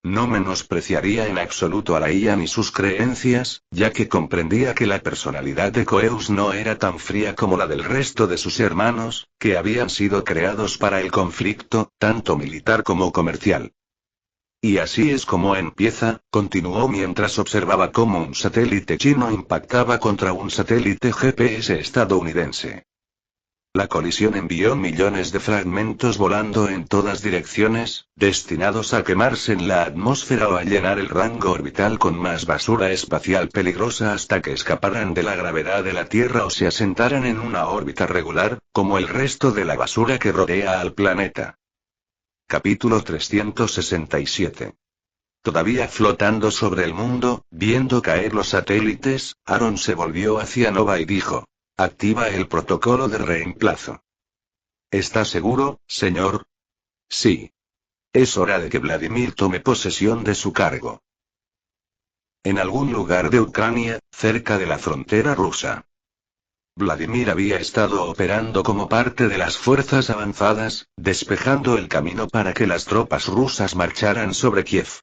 No menospreciaría en absoluto a la IA ni sus creencias, ya que comprendía que la personalidad de Coeus no era tan fría como la del resto de sus hermanos, que habían sido creados para el conflicto, tanto militar como comercial. Y así es como empieza, continuó mientras observaba cómo un satélite chino impactaba contra un satélite GPS estadounidense. La colisión envió millones de fragmentos volando en todas direcciones, destinados a quemarse en la atmósfera o a llenar el rango orbital con más basura espacial peligrosa hasta que escaparan de la gravedad de la Tierra o se asentaran en una órbita regular, como el resto de la basura que rodea al planeta. Capítulo 367. Todavía flotando sobre el mundo, viendo caer los satélites, Aaron se volvió hacia Nova y dijo: activa el protocolo de reemplazo. ¿Está seguro, señor? Sí. Es hora de que Vladimir tome posesión de su cargo. En algún lugar de Ucrania, cerca de la frontera rusa. Vladimir había estado operando como parte de las fuerzas avanzadas, despejando el camino para que las tropas rusas marcharan sobre Kiev.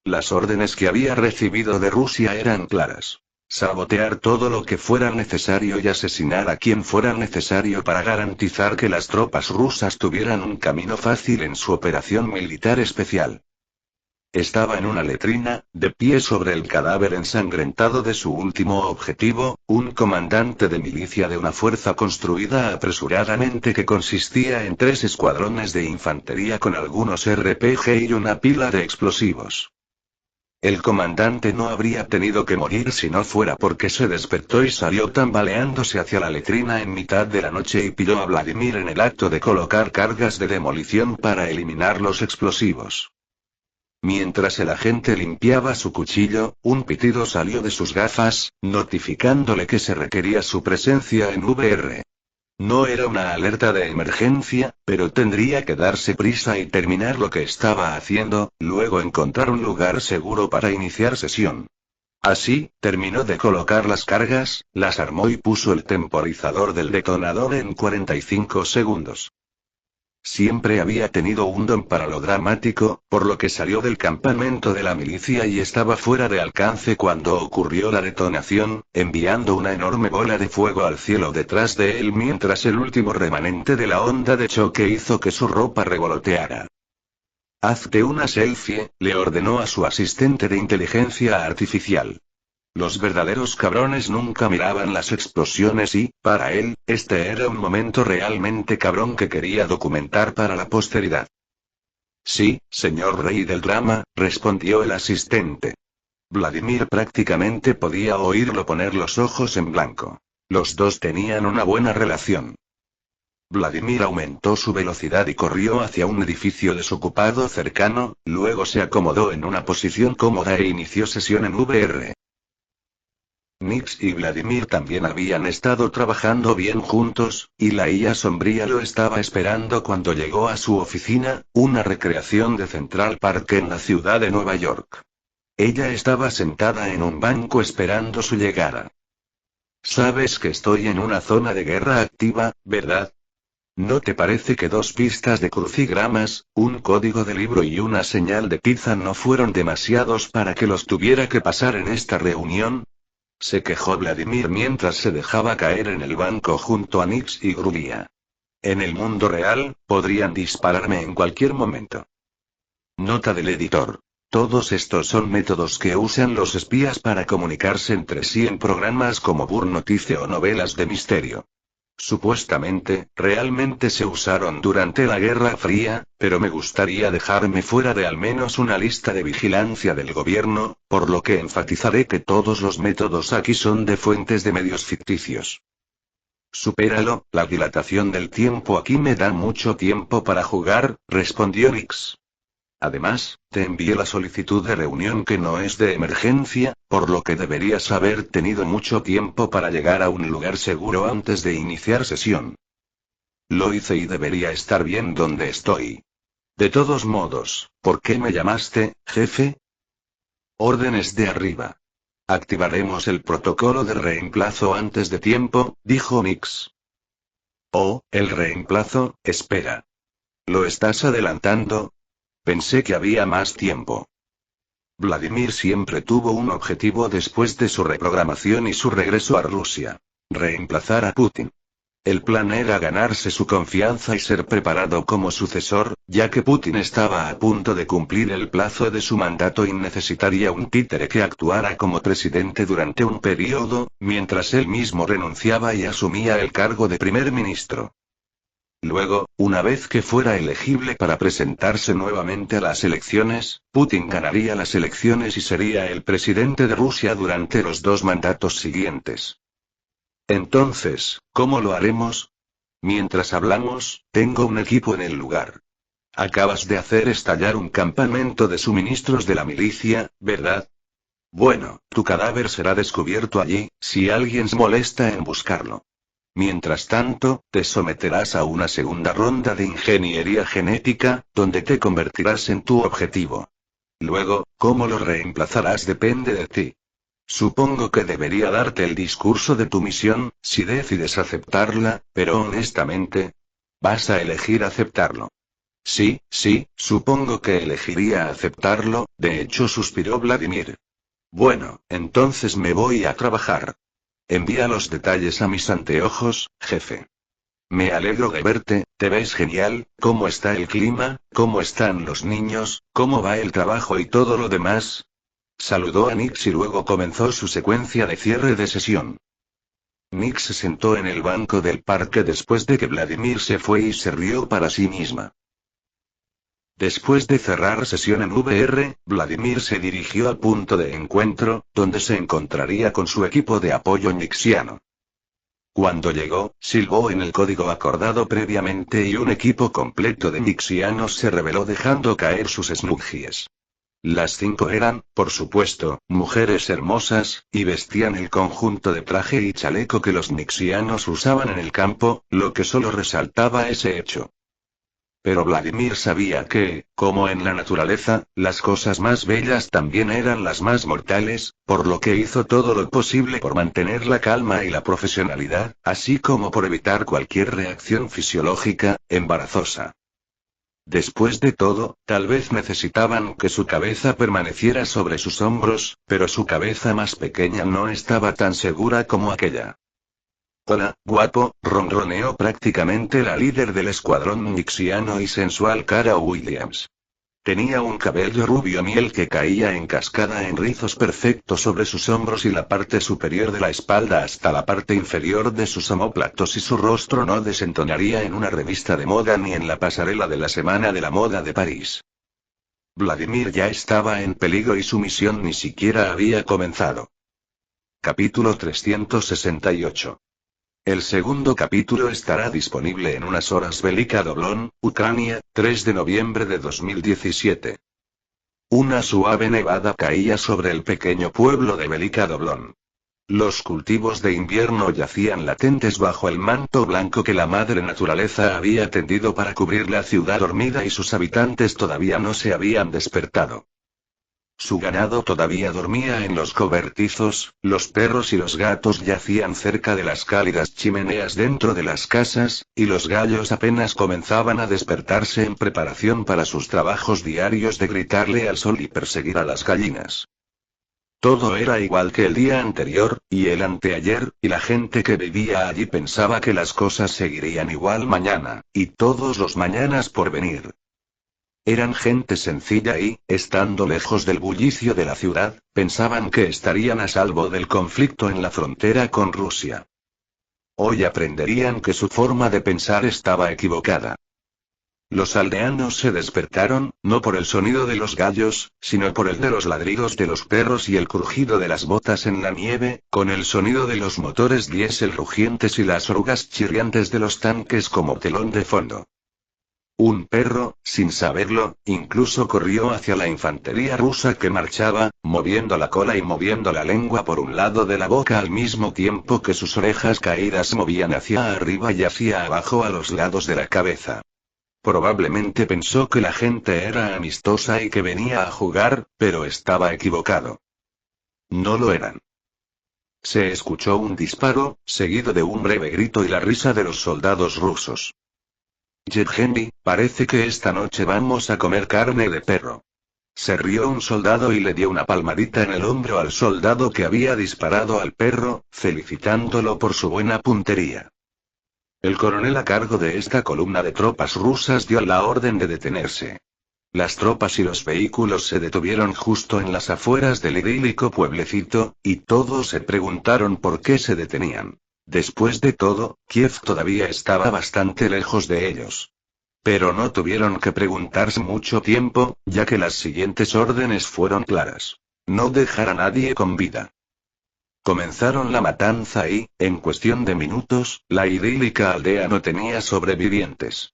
Las órdenes que había recibido de Rusia eran claras. Sabotear todo lo que fuera necesario y asesinar a quien fuera necesario para garantizar que las tropas rusas tuvieran un camino fácil en su operación militar especial. Estaba en una letrina, de pie sobre el cadáver ensangrentado de su último objetivo, un comandante de milicia de una fuerza construida apresuradamente que consistía en 3 escuadrones de infantería con algunos RPG y una pila de explosivos. El comandante no habría tenido que morir si no fuera porque se despertó y salió tambaleándose hacia la letrina en mitad de la noche y pilló a Vladimir en el acto de colocar cargas de demolición para eliminar los explosivos. Mientras el agente limpiaba su cuchillo, un pitido salió de sus gafas, notificándole que se requería su presencia en VR. No era una alerta de emergencia, pero tendría que darse prisa y terminar lo que estaba haciendo, luego encontrar un lugar seguro para iniciar sesión. Así, terminó de colocar las cargas, las armó y puso el temporizador del detonador en 45 segundos. Siempre había tenido un don para lo dramático, por lo que salió del campamento de la milicia y estaba fuera de alcance cuando ocurrió la detonación, enviando una enorme bola de fuego al cielo detrás de él mientras el último remanente de la onda de choque hizo que su ropa revoloteara. «Hazte una selfie», le ordenó a su asistente de inteligencia artificial. Los verdaderos cabrones nunca miraban las explosiones y, para él, este era un momento realmente cabrón que quería documentar para la posteridad. «Sí, señor rey del drama», respondió el asistente. Vladimir prácticamente podía oírlo poner los ojos en blanco. Los dos tenían una buena relación. Vladimir aumentó su velocidad y corrió hacia un edificio desocupado cercano, luego se acomodó en una posición cómoda e inició sesión en VR. Nix y Vladimir también habían estado trabajando bien juntos, y la IA sombría lo estaba esperando cuando llegó a su oficina, una recreación de Central Park en la ciudad de Nueva York. Ella estaba sentada en un banco esperando su llegada. «Sabes que estoy en una zona de guerra activa, ¿verdad? ¿No te parece que 2 pistas de crucigramas, un código de libro y una señal de pizza no fueron demasiados para que los tuviera que pasar en esta reunión?» Se quejó Vladimir mientras se dejaba caer en el banco junto a Nix y gruñía. «En el mundo real, podrían dispararme en cualquier momento». Nota del editor. Todos estos son métodos que usan los espías para comunicarse entre sí en programas como Burn Notice o novelas de misterio. Supuestamente, realmente se usaron durante la Guerra Fría, pero me gustaría dejarme fuera de al menos una lista de vigilancia del gobierno, por lo que enfatizaré que todos los métodos aquí son de fuentes de medios ficticios. Supéralo, la dilatación del tiempo aquí me da mucho tiempo para jugar, respondió Nix. Además, te envié la solicitud de reunión que no es de emergencia, por lo que deberías haber tenido mucho tiempo para llegar a un lugar seguro antes de iniciar sesión. Lo hice y debería estar bien donde estoy. De todos modos, ¿por qué me llamaste, jefe? Órdenes de arriba. Activaremos el protocolo de reemplazo antes de tiempo, dijo Nix. Oh, el reemplazo, espera. ¿Lo estás adelantando? Pensé que había más tiempo. Vladimir siempre tuvo un objetivo después de su reprogramación y su regreso a Rusia. Reemplazar a Putin. El plan era ganarse su confianza y ser preparado como sucesor, ya que Putin estaba a punto de cumplir el plazo de su mandato y necesitaría un títere que actuara como presidente durante un periodo, mientras él mismo renunciaba y asumía el cargo de primer ministro. Luego, una vez que fuera elegible para presentarse nuevamente a las elecciones, Putin ganaría las elecciones y sería el presidente de Rusia durante los 2 mandatos siguientes. Entonces, ¿cómo lo haremos? Mientras hablamos, tengo un equipo en el lugar. Acabas de hacer estallar un campamento de suministros de la milicia, ¿verdad? Bueno, tu cadáver será descubierto allí, si alguien se molesta en buscarlo. Mientras tanto, te someterás a una segunda ronda de ingeniería genética, donde te convertirás en tu objetivo. Luego, cómo lo reemplazarás depende de ti. Supongo que debería darte el discurso de tu misión, si decides aceptarla, pero honestamente, vas a elegir aceptarlo. Sí, supongo que elegiría aceptarlo, de hecho suspiró Vladimir. Bueno, entonces me voy a trabajar. Envía los detalles a mis anteojos, jefe. Me alegro de verte, te ves genial, ¿cómo está el clima? ¿Cómo están los niños? ¿Cómo va el trabajo y todo lo demás? Saludó a Nix y luego comenzó su secuencia de cierre de sesión. Nix se sentó en el banco del parque después de que Vladimir se fue y se rió para sí misma. Después de cerrar sesión en VR, Vladimir se dirigió al punto de encuentro, donde se encontraría con su equipo de apoyo nixiano. Cuando llegó, silbó en el código acordado previamente y un equipo completo de nixianos se reveló dejando caer sus sluggies. Las 5 eran, por supuesto, mujeres hermosas, y vestían el conjunto de traje y chaleco que los nixianos usaban en el campo, lo que solo resaltaba ese hecho. Pero Vladimir sabía que, como en la naturaleza, las cosas más bellas también eran las más mortales, por lo que hizo todo lo posible por mantener la calma y la profesionalidad, así como por evitar cualquier reacción fisiológica, embarazosa. Después de todo, tal vez necesitaban que su cabeza permaneciera sobre sus hombros, pero su cabeza más pequeña no estaba tan segura como aquella. Hola, guapo, ronroneó prácticamente la líder del escuadrón nixiano y sensual Cara Williams. Tenía un cabello rubio miel que caía en cascada en rizos perfectos sobre sus hombros y la parte superior de la espalda hasta la parte inferior de sus omóplatos y su rostro no desentonaría en una revista de moda ni en la pasarela de la Semana de la Moda de París. Vladimir ya estaba en peligro y su misión ni siquiera había comenzado. Capítulo 368. El segundo capítulo estará disponible en unas horas. Velika Doblón, Ucrania, 3 de noviembre de 2017. Una suave nevada caía sobre el pequeño pueblo de Velika Doblón. Los cultivos de invierno yacían latentes bajo el manto blanco que la madre naturaleza había tendido para cubrir la ciudad dormida y sus habitantes todavía no se habían despertado. Su ganado todavía dormía en los cobertizos, los perros y los gatos yacían cerca de las cálidas chimeneas dentro de las casas, y los gallos apenas comenzaban a despertarse en preparación para sus trabajos diarios de gritarle al sol y perseguir a las gallinas. Todo era igual que el día anterior, y el anteayer, y la gente que vivía allí pensaba que las cosas seguirían igual mañana, y todos los mañanas por venir. Eran gente sencilla y, estando lejos del bullicio de la ciudad, pensaban que estarían a salvo del conflicto en la frontera con Rusia. Hoy aprenderían que su forma de pensar estaba equivocada. Los aldeanos se despertaron, no por el sonido de los gallos, sino por el de los ladridos de los perros y el crujido de las botas en la nieve, con el sonido de los motores diésel rugientes y las orugas chirriantes de los tanques como telón de fondo. Un perro, sin saberlo, incluso corrió hacia la infantería rusa que marchaba, moviendo la cola y moviendo la lengua por un lado de la boca al mismo tiempo que sus orejas caídas movían hacia arriba y hacia abajo a los lados de la cabeza. Probablemente pensó que la gente era amistosa y que venía a jugar, pero estaba equivocado. No lo eran. Se escuchó un disparo, seguido de un breve grito y la risa de los soldados rusos. Yevgeny, parece que esta noche vamos a comer carne de perro. Se rió un soldado y le dio una palmadita en el hombro al soldado que había disparado al perro, felicitándolo por su buena puntería. El coronel a cargo de esta columna de tropas rusas dio la orden de detenerse. Las tropas y los vehículos se detuvieron justo en las afueras del idílico pueblecito, y todos se preguntaron por qué se detenían. Después de todo, Kiev todavía estaba bastante lejos de ellos. Pero no tuvieron que preguntarse mucho tiempo, ya que las siguientes órdenes fueron claras. No dejar a nadie con vida. Comenzaron la matanza y, en cuestión de minutos, la idílica aldea no tenía sobrevivientes.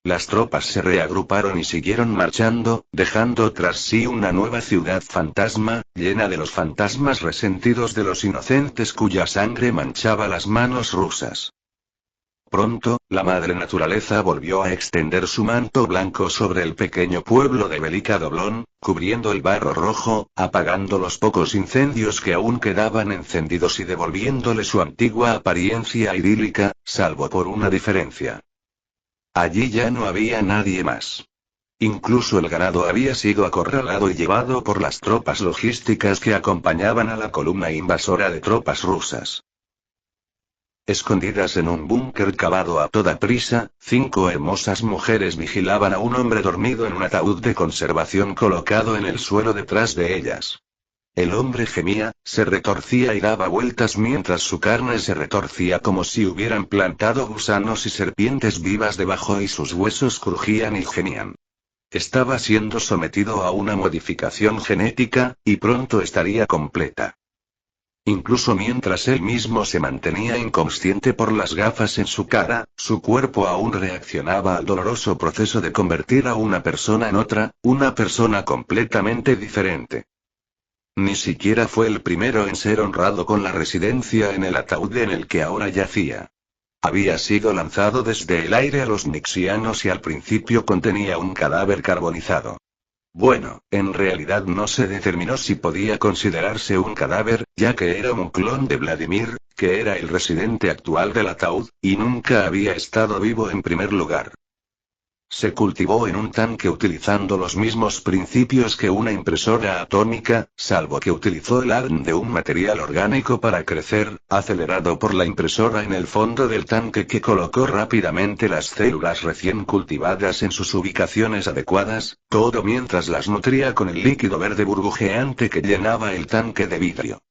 Las tropas se reagruparon y siguieron marchando, dejando tras sí una nueva ciudad fantasma, llena de los fantasmas resentidos de los inocentes cuya sangre manchaba las manos rusas. Pronto, la madre naturaleza volvió a extender su manto blanco sobre el pequeño pueblo de Velika Doblón, cubriendo el barro rojo, apagando los pocos incendios que aún quedaban encendidos y devolviéndole su antigua apariencia idílica, salvo por una diferencia. Allí ya no había nadie más. Incluso el ganado había sido acorralado y llevado por las tropas logísticas que acompañaban a la columna invasora de tropas rusas. Escondidas en un búnker cavado a toda prisa, 5 hermosas mujeres vigilaban a un hombre dormido en un ataúd de conservación colocado en el suelo detrás de ellas. El hombre gemía, se retorcía y daba vueltas mientras su carne se retorcía como si hubieran plantado gusanos y serpientes vivas debajo y sus huesos crujían y gemían. Estaba siendo sometido a una modificación genética, y pronto estaría completa. Incluso mientras él mismo se mantenía inconsciente por las gafas en su cara, su cuerpo aún reaccionaba al doloroso proceso de convertir a una persona en otra, una persona completamente diferente. Ni siquiera fue el primero en ser honrado con la residencia en el ataúd en el que ahora yacía. Había sido lanzado desde el aire a los nixianos y al principio contenía un cadáver carbonizado. Bueno, en realidad no se determinó si podía considerarse un cadáver, ya que era un clon de Vladimir, que era el residente actual del ataúd, y nunca había estado vivo en primer lugar. Se cultivó en un tanque utilizando los mismos principios que una impresora atómica, salvo que utilizó el ADN de un material orgánico para crecer, acelerado por la impresora en el fondo del tanque que colocó rápidamente las células recién cultivadas en sus ubicaciones adecuadas, todo mientras las nutría con el líquido verde burbujeante que llenaba el tanque de vidrio.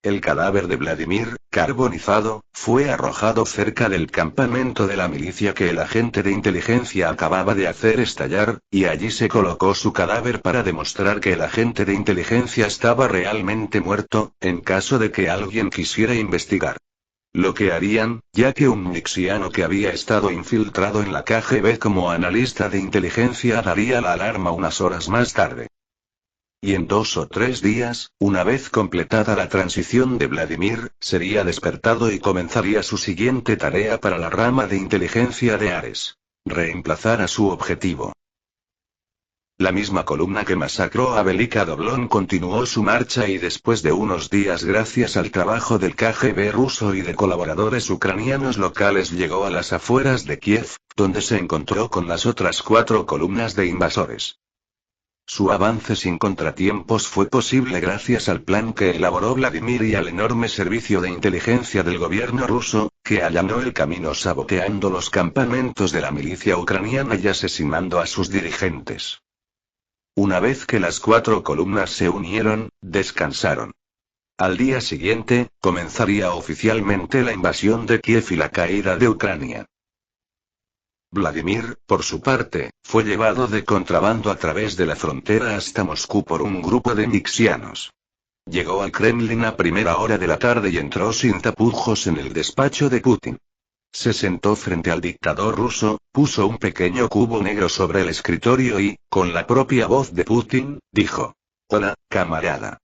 El cadáver de Vladimir, carbonizado, fue arrojado cerca del campamento de la milicia que el agente de inteligencia acababa de hacer estallar, y allí se colocó su cadáver para demostrar que el agente de inteligencia estaba realmente muerto, en caso de que alguien quisiera investigar. Lo que harían, ya que un nixiano que había estado infiltrado en la KGB como analista de inteligencia daría la alarma unas horas más tarde. Y en 2 o 3 días, una vez completada la transición de Vladimir, sería despertado y comenzaría su siguiente tarea para la rama de inteligencia de Ares. Reemplazar a su objetivo. La misma columna que masacró a Velika Doblón continuó su marcha y después de unos días gracias al trabajo del KGB ruso y de colaboradores ucranianos locales llegó a las afueras de Kiev, donde se encontró con las otras 4 columnas de invasores. Su avance sin contratiempos fue posible gracias al plan que elaboró Vladimir y al enorme servicio de inteligencia del gobierno ruso, que allanó el camino saboteando los campamentos de la milicia ucraniana y asesinando a sus dirigentes. Una vez que las 4 columnas se unieron, descansaron. Al día siguiente, comenzaría oficialmente la invasión de Kiev y la caída de Ucrania. Vladimir, por su parte, fue llevado de contrabando a través de la frontera hasta Moscú por un grupo de mixianos. Llegó al Kremlin a primera hora de la tarde y entró sin tapujos en el despacho de Putin. Se sentó frente al dictador ruso, puso un pequeño cubo negro sobre el escritorio y, con la propia voz de Putin, dijo: «Hola, camarada.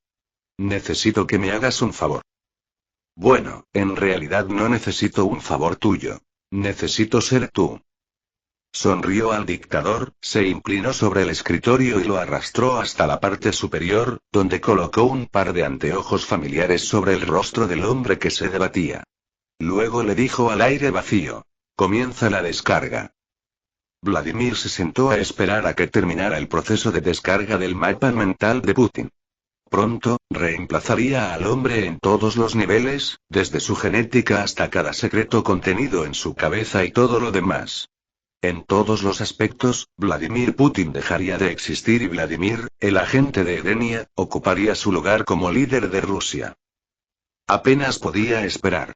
Necesito que me hagas un favor». «Bueno, en realidad no necesito un favor tuyo. Necesito ser tú». Sonrió al dictador, se inclinó sobre el escritorio y lo arrastró hasta la parte superior, donde colocó un par de anteojos familiares sobre el rostro del hombre que se debatía. Luego le dijo al aire vacío: «Comienza la descarga». Vladimir se sentó a esperar a que terminara el proceso de descarga del mapa mental de Putin. Pronto, reemplazaría al hombre en todos los niveles, desde su genética hasta cada secreto contenido en su cabeza y todo lo demás. En todos los aspectos, Vladimir Putin dejaría de existir y Vladimir, el agente de Edenia, ocuparía su lugar como líder de Rusia. Apenas podía esperar.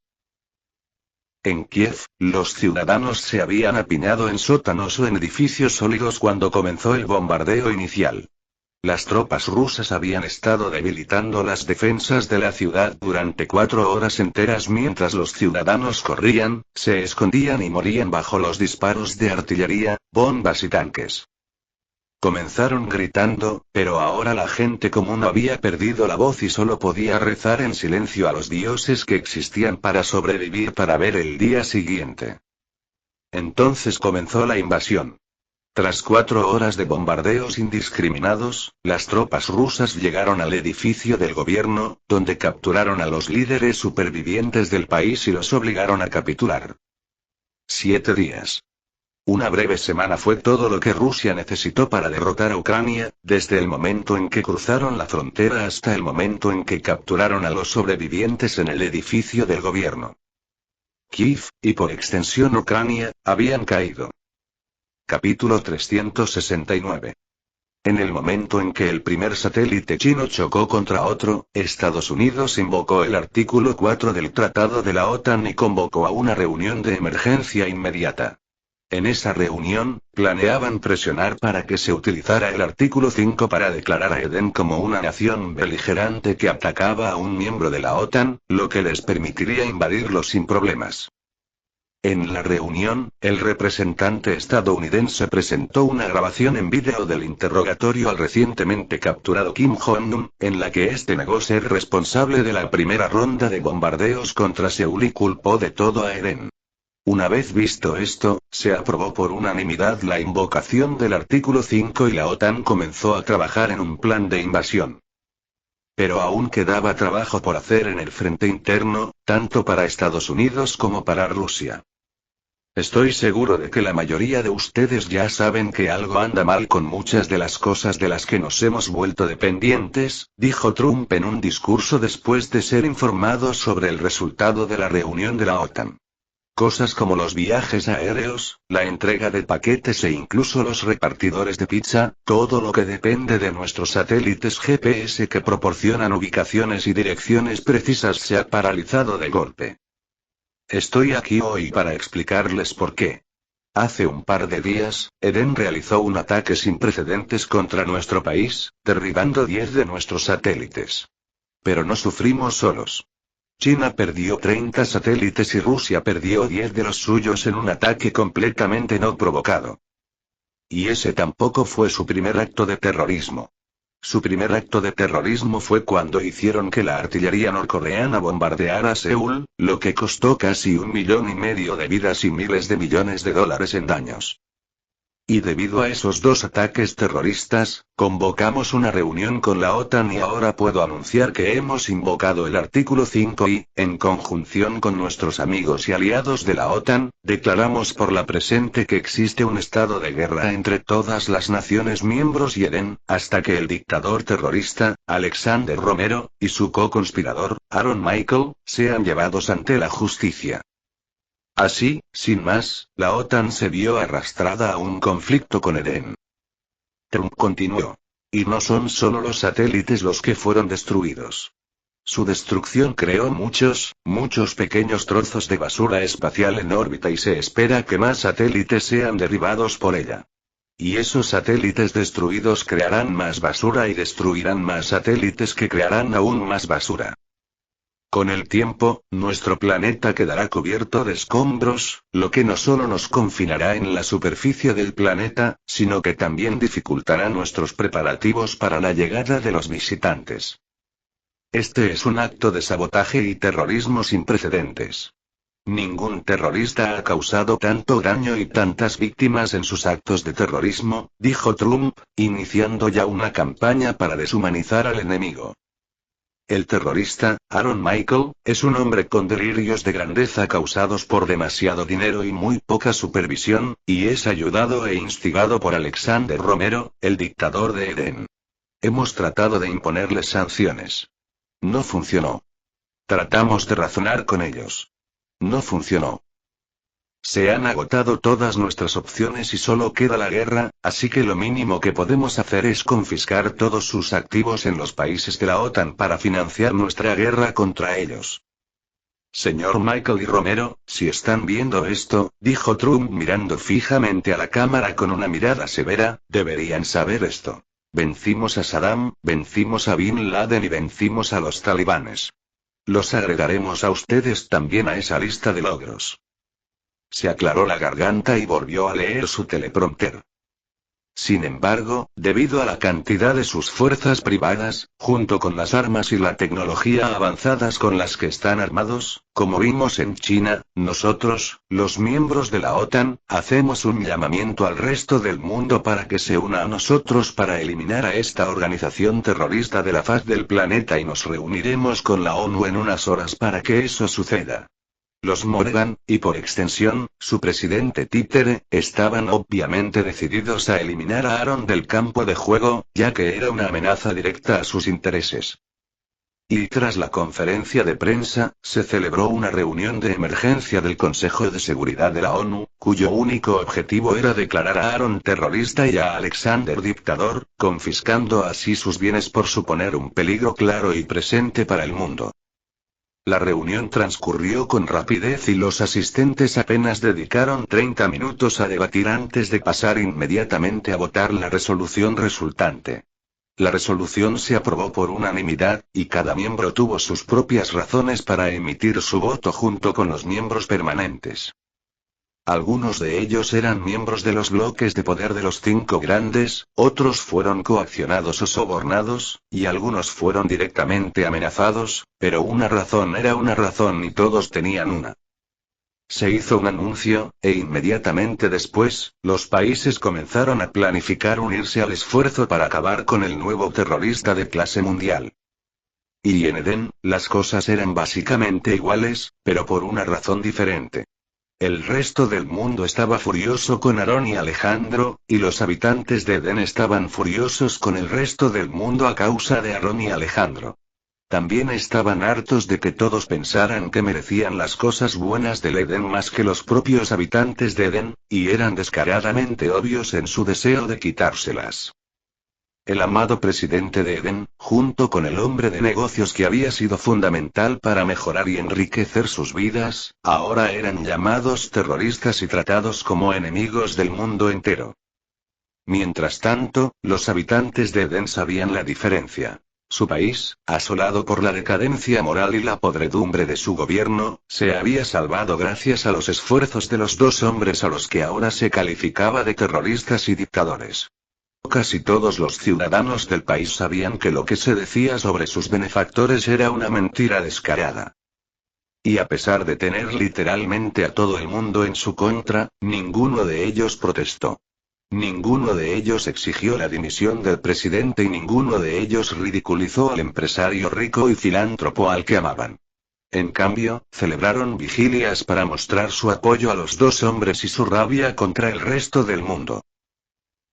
En Kiev, los ciudadanos se habían apiñado en sótanos o en edificios sólidos cuando comenzó el bombardeo inicial. Las tropas rusas habían estado debilitando las defensas de la ciudad durante 4 horas enteras mientras los ciudadanos corrían, se escondían y morían bajo los disparos de artillería, bombas y tanques. Comenzaron gritando, pero ahora la gente común había perdido la voz y solo podía rezar en silencio a los dioses que existían para sobrevivir para ver el día siguiente. Entonces comenzó la invasión. Tras 4 horas de bombardeos indiscriminados, las tropas rusas llegaron al edificio del gobierno, donde capturaron a los líderes supervivientes del país y los obligaron a capitular. 7 días. Una breve semana fue todo lo que Rusia necesitó para derrotar a Ucrania, desde el momento en que cruzaron la frontera hasta el momento en que capturaron a los sobrevivientes en el edificio del gobierno. Kiev, y por extensión Ucrania, habían caído. Capítulo 369. En el momento en que el primer satélite chino chocó contra otro, Estados Unidos invocó el artículo 4 del Tratado de la OTAN y convocó a una reunión de emergencia inmediata. En esa reunión, planeaban presionar para que se utilizara el artículo 5 para declarar a Edén como una nación beligerante que atacaba a un miembro de la OTAN, lo que les permitiría invadirlo sin problemas. En la reunión, el representante estadounidense presentó una grabación en vídeo del interrogatorio al recientemente capturado Kim Jong-un, en la que este negó ser responsable de la primera ronda de bombardeos contra Seúl y culpó de todo a Edén. Una vez visto esto, se aprobó por unanimidad la invocación del artículo 5 y la OTAN comenzó a trabajar en un plan de invasión. Pero aún quedaba trabajo por hacer en el frente interno, tanto para Estados Unidos como para Rusia. Estoy seguro de que la mayoría de ustedes ya saben que algo anda mal con muchas de las cosas de las que nos hemos vuelto dependientes, dijo Trump en un discurso después de ser informado sobre el resultado de la reunión de la OTAN. Cosas como los viajes aéreos, la entrega de paquetes e incluso los repartidores de pizza, todo lo que depende de nuestros satélites GPS que proporcionan ubicaciones y direcciones precisas se ha paralizado de golpe. Estoy aquí hoy para explicarles por qué. Hace un par de días, Edén realizó un ataque sin precedentes contra nuestro país, derribando 10 de nuestros satélites. Pero no sufrimos solos. China perdió 30 satélites y Rusia perdió 10 de los suyos en un ataque completamente no provocado. Y ese tampoco fue su primer acto de terrorismo. Su primer acto de terrorismo fue cuando hicieron que la artillería norcoreana bombardeara Seúl, lo que costó casi 1,5 millones de vidas y miles de millones de dólares en daños. Y debido a esos 2 ataques terroristas, convocamos una reunión con la OTAN y ahora puedo anunciar que hemos invocado el artículo 5 y, en conjunción con nuestros amigos y aliados de la OTAN, declaramos por la presente que existe un estado de guerra entre todas las naciones miembros y Edén, hasta que el dictador terrorista, Alexander Romero, y su co-conspirador, Aaron Michael, sean llevados ante la justicia. Así, sin más, la OTAN se vio arrastrada a un conflicto con Edén. Trump continuó. Y no son solo los satélites los que fueron destruidos. Su destrucción creó muchos pequeños trozos de basura espacial en órbita y se espera que más satélites sean derribados por ella. Y esos satélites destruidos crearán más basura y destruirán más satélites que crearán aún más basura. Con el tiempo, nuestro planeta quedará cubierto de escombros, lo que no solo nos confinará en la superficie del planeta, sino que también dificultará nuestros preparativos para la llegada de los visitantes. Este es un acto de sabotaje y terrorismo sin precedentes. Ningún terrorista ha causado tanto daño y tantas víctimas en sus actos de terrorismo, dijo Trump, iniciando ya una campaña para deshumanizar al enemigo. El terrorista, Aaron Michael, es un hombre con delirios de grandeza causados por demasiado dinero y muy poca supervisión, y es ayudado e instigado por Alexander Romero, el dictador de Edén. Hemos tratado de imponerles sanciones. No funcionó. Tratamos de razonar con ellos. No funcionó. Se han agotado todas nuestras opciones y solo queda la guerra, así que lo mínimo que podemos hacer es confiscar todos sus activos en los países de la OTAN para financiar nuestra guerra contra ellos. Señor Michael y Romero, si están viendo esto, dijo Trump mirando fijamente a la cámara con una mirada severa, deberían saber esto. Vencimos a Saddam, vencimos a Bin Laden y vencimos a los talibanes. Los agregaremos a ustedes también a esa lista de logros. Se aclaró la garganta y volvió a leer su teleprompter. Sin embargo, debido a la cantidad de sus fuerzas privadas, junto con las armas y la tecnología avanzadas con las que están armados, como vimos en China, nosotros, los miembros de la OTAN, hacemos un llamamiento al resto del mundo para que se una a nosotros para eliminar a esta organización terrorista de la faz del planeta y nos reuniremos con la ONU en unas horas para que eso suceda. Los Morgan, y por extensión, su presidente títere, estaban obviamente decididos a eliminar a Aaron del campo de juego, ya que era una amenaza directa a sus intereses. Y tras la conferencia de prensa, se celebró una reunión de emergencia del Consejo de Seguridad de la ONU, cuyo único objetivo era declarar a Aaron terrorista y a Alexander dictador, confiscando así sus bienes por suponer un peligro claro y presente para el mundo. La reunión transcurrió con rapidez y los asistentes apenas dedicaron 30 minutos a debatir antes de pasar inmediatamente a votar la resolución resultante. La resolución se aprobó por unanimidad, y cada miembro tuvo sus propias razones para emitir su voto junto con los miembros permanentes. Algunos de ellos eran miembros de los bloques de poder de los 5 grandes, otros fueron coaccionados o sobornados, y algunos fueron directamente amenazados, pero una razón era una razón y todos tenían una. Se hizo un anuncio, e inmediatamente después, los países comenzaron a planificar unirse al esfuerzo para acabar con el nuevo terrorista de clase mundial. Y en Edén, las cosas eran básicamente iguales, pero por una razón diferente. El resto del mundo estaba furioso con Aarón y Alejandro, y los habitantes de Edén estaban furiosos con el resto del mundo a causa de Aarón y Alejandro. También estaban hartos de que todos pensaran que merecían las cosas buenas del Edén más que los propios habitantes de Edén, y eran descaradamente obvios en su deseo de quitárselas. El amado presidente de Edén, junto con el hombre de negocios que había sido fundamental para mejorar y enriquecer sus vidas, ahora eran llamados terroristas y tratados como enemigos del mundo entero. Mientras tanto, los habitantes de Edén sabían la diferencia. Su país, asolado por la decadencia moral y la podredumbre de su gobierno, se había salvado gracias a los esfuerzos de los 2 hombres a los que ahora se calificaba de terroristas y dictadores. Casi todos los ciudadanos del país sabían que lo que se decía sobre sus benefactores era una mentira descarada. Y a pesar de tener literalmente a todo el mundo en su contra, ninguno de ellos protestó. Ninguno de ellos exigió la dimisión del presidente y ninguno de ellos ridiculizó al empresario rico y filántropo al que amaban. En cambio, celebraron vigilias para mostrar su apoyo a los 2 hombres y su rabia contra el resto del mundo.